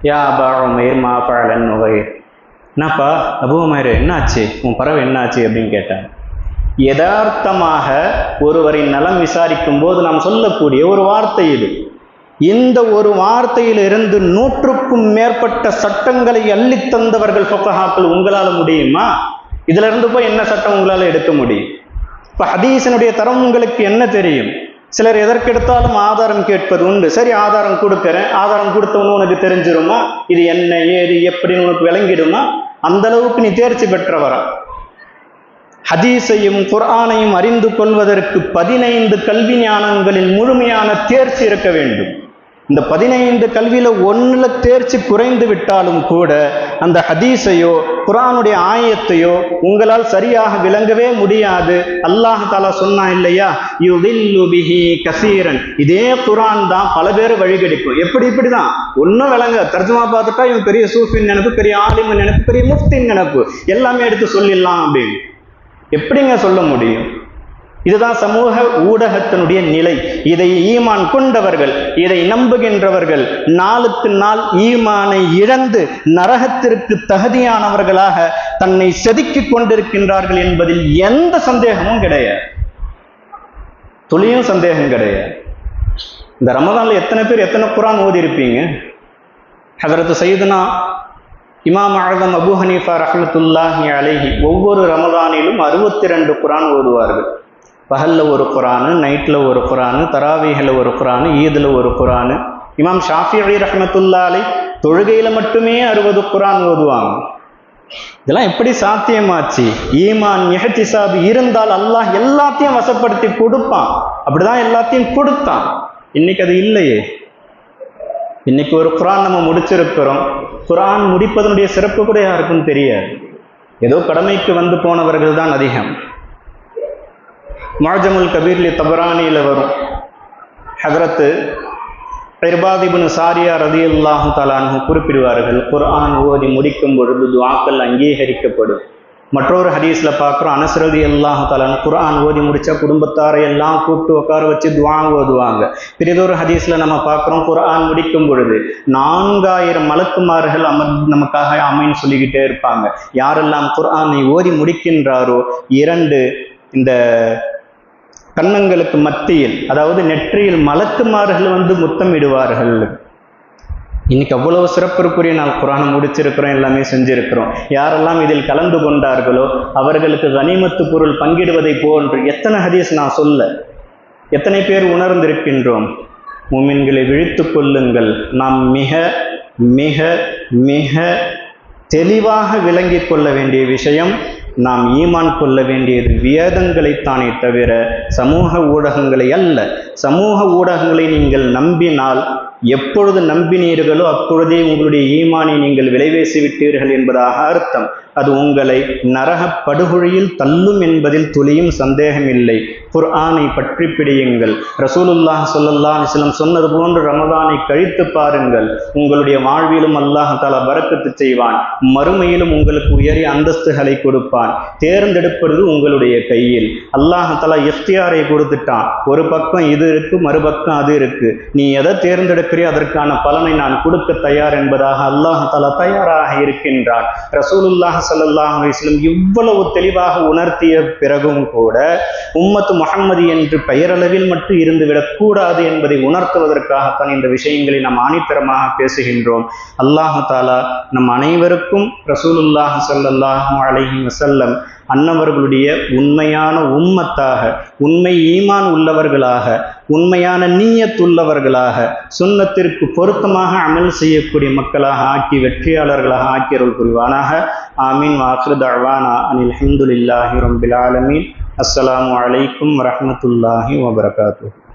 யா அபா உமைர் மா ஃபஅலன் நுகைர், என்னப்பா அபு உமைர் என்னாச்சு, உன் பறவை என்னாச்சு அப்படின்னு கேட்டாங்க. யதார்த்தமாக ஒருவரின் நலம் விசாரிக்கும் போது நாம் சொல்லக்கூடிய ஒரு வார்த்தை இது. இந்த ஒரு வார்த்தையிலிருந்து 100க்கும் மேற்பட்ட சட்டங்களை அள்ளித் தந்தவர்கள் ஃபுகஹாக்கள். உங்களால் முடியுமா? இதுல இருந்து போய் என்ன சட்டம் உங்களால் எடுக்க முடியும்? இப்போ ஹதீஸினுடைய தரம் உங்களுக்கு என்ன தெரியும்? சிலர் எதற்கெடுத்தாலும் ஆதாரம் கேட்பது உண்டு. சரி, ஆதாரம் கொடுக்குறேன், ஆதாரம் கொடுத்தவனு உனக்கு தெரிஞ்சிருமா, இது என்ன ஏது எப்படின்னு உனக்கு விளங்கிடுமா? அந்த அளவுக்கு நீ தேர்ச்சி பெற்றவரா? ஹதீஸையும் குர்ஆனையும் அறிந்து கொள்வதற்கு 15 கல்வி ஞானங்களில் முழுமையான தேர்ச்சி இருக்க வேண்டும். இந்த 15 கல்வியில 1ல தேர்ச்சி குறைந்து விட்டாலும் கூட அந்த ஹதீஸையோ குர்ஆனுடைய ஆயத்தையோ உங்களால் சரியாக விளங்கவே முடியாது. அல்லாஹ் தஆலா சொன்னா இல்லையா, யுதில்லு பிஹி கஸீரன், இதே குர்ஆன் தான் பல பேர் வழிகெடுக்கும். இப்படிதான் ஒன்றும் விளங்க, தர்ஜுமா பார்த்துட்டா இவன் பெரிய சூஃபின் நினைப்பு, பெரிய ஆலிமன் நினைப்பு, பெரிய முஃப்தின் நினைப்பு, எல்லாமே எடுத்து சொல்லிடலாம் அப்படின்னு எப்படிங்க சொல்ல முடியும்? இதுதான் சமூக ஊடகத்தினுடைய நிலை. இதை ஈமான் கொண்டவர்கள், இதை நம்புகின்றவர்கள் நாளுக்கு நாள் ஈமானை இழந்து நரகத்திற்கு தகுதியானவர்களாக தன்னை செதுக்கிக் கொண்டிருக்கின்றார்கள் என்பதில் எந்த சந்தேகமும் கிடையாது, துளியும் சந்தேகம் கிடையாது. இந்த ரமதான்ல எத்தனை பேர் எத்தனை குர்ஆன் ஓதி இருப்பீங்க? ஹஜ்ரத் சையதுனா இமாம் ஆதம் அபு ஹனீஃபா ரஹ்மத்துல்லாஹி அலைஹி ஒவ்வொரு ரமதானிலும் 62 குர்ஆன் ஓதுவார்கள். பகல்ல ஒரு குர்ஆனு, நைட்ல ஒரு குர்ஆனு, தராவீஹில் ஒரு குர்ஆனு, ஈதில் ஒரு குர்ஆனு. இமாம் ஷாஃபிஈ ரஹ்மத்துல்லாஹி அலைஹி தொழுகையில மட்டுமே 60 குர்ஆன் ஓதுவாங்க. இதெல்லாம் எப்படி சாத்தியமாச்சு? ஈமான் இஹ்திசாப் இருந்தால் அல்லாஹ் எல்லாத்தையும் வசப்படுத்தி கொடுப்பான். அப்படிதான் எல்லாத்தையும் கொடுத்தான். இன்னைக்கு அது இல்லையே. இன்னைக்கு ஒரு குர்ஆன் நம்ம முடிச்சிருக்கிறோம். குர்ஆன் முடிப்பதனுடைய சிறப்பு கூட யாருக்கும் தெரியாது. ஏதோ கடமைக்கு வந்து போனவர்கள் தான் அதிகம். முஅஜமுல் கபீர்லி தபரானியில் வரும். ஹஜ்ரத் இர்பாத் இப்னு சாரியா ரலியல்லாஹு தஆலா அன்ஹு குறிப்பிடுவார்கள், குர்ஆன் ஓதி முடிக்கும் பொழுது துஆக்கள் அங்கீகரிக்கப்படும். மற்றொரு ஹதீஸ்ல பார்க்குறோம், அனஸ் ரலியல்லாஹு தஆலா குர்ஆன் ஓதி முடிச்சா குடும்பத்தாரை எல்லாம் கூப்பிட்டு உட்கார வச்சு துஆ ஓதுவாங்க. பிறிதொரு ஹதீஸ்ல நம்ம பார்க்குறோம், குர்ஆன் முடிக்கும் பொழுது 4000 மலக்குமார்கள் நமக்காக ஆமீன் சொல்லிக்கிட்டே இருப்பாங்க. யாரெல்லாம் குர்ஆனை ஓதி முடிக்கின்றாரோ 2 இந்த கன்னங்களுக்கு மத்தியில், அதாவது நெற்றியில் மலக்குமார்கள் வந்து முத்தமிடுவார்கள். இன்னைக்கு அவ்வளவு சிறப்பிற்குரிய நாள் குர்ஆனை முடிச்சிருக்கிறோம், எல்லாமே செஞ்சிருக்கிறோம். யாரெல்லாம் இதில் கலந்து கொண்டார்களோ அவர்களுக்கு கனிமத்து பொருள் பங்கிடுவதை போன்று எத்தனை ஹதீஸ் நான் சொல்ல, எத்தனை பேர் உணர்ந்திருக்கின்றோம்? முஃமின்களை விழித்து கொள்ளுங்கள். நாம் மிக மிக மிக தெளிவாக விளங்கி கொள்ள வேண்டிய விஷயம், நாம் ஈமான் கொள்ள வேண்டியது வேதங்களைத்தானே தவிர சமூக ஊடகங்களை அல்ல. சமூக ஊடகங்களை நீங்கள் நம்பினால், எப்பொழுது நம்பினீர்களோ அப்பொழுதே உங்களுடைய ஈமானை நீங்கள் விலைவேசி விட்டீர்கள் என்பதாக அர்த்தம். அது உங்களை நரக படுகொழியில் தள்ளும் என்பதில் துளியும் சந்தேகமில்லை. குர்ஆனை பற்றி பிடியுங்கள். ரசூலுல்லாஹ் ஸல்லல்லாஹு அலைஹி வஸல்லம் சொன்னது போன்று ரமதானை கழித்து பாருங்கள். உங்களுடைய வாழ்விலும் அல்லாஹ் தஆலா பரக்கத்து செய்வான், மறுமையிலும் உங்களுக்கு உயரிய அந்தஸ்துகளை கொடுப்பான். தேர்ந்தெடுப்பது உங்களுடைய கையில். அல்லாஹ் தஆலா இஃப்தியாரை கொடுத்துட்டான். ஒரு பக்கம் இது இருக்கு, மறுபக்கம் அது இருக்கு. நீ எதை தேர்ந்தெடுக்கிறியோ அதற்கான பலனை நான் கொடுக்க தயார் என்பதாக அல்லாஹ் தஆலா தயாராக இருக்கின்றான். ரசூலுல்லாஹ் ஸல்லல்லாஹு அலைஹி வஸல்லம் இவ்வளவு தெளிவாக உணர்த்திய பிறகும் கூட உம்மத்து முஹம்மதி என்று பெயரளவில் மட்டும் இருந்துவிடக் கூடாது என்பதை உணர்த்துவதற்காகத்தான் இந்த விஷயங்களை நாம் ஆணித்தரமாக பேசுகின்றோம். அல்லாஹ் தஆலா நம் அனைவருக்கும் ரசூலுல்லாஹ் ஸல்லல்லாஹு அலைஹி வஸல்லம் அன்னவர்களுடைய உண்மையான உம்மத்தாக, உண்மை ஈமான் உள்ளவர்களாக, உண்மையான நீயத்துள்ளவர்களாக, சுன்னத்திற்கு பொருத்தமாக அமல் செய்யக்கூடிய மக்களாக ஆக்கி வெற்றியாளர்களாக ஆக்கியருள் புரிவானாக. ஆமீன். வாக்ரு தஅவானா அனில் ஹம்துலில்லாஹி ரப்பில் ஆலமீன். அஸ்ஸலாமு அலைக்கும் வரஹ்மத்துல்லாஹி வபரகாத்துஹு.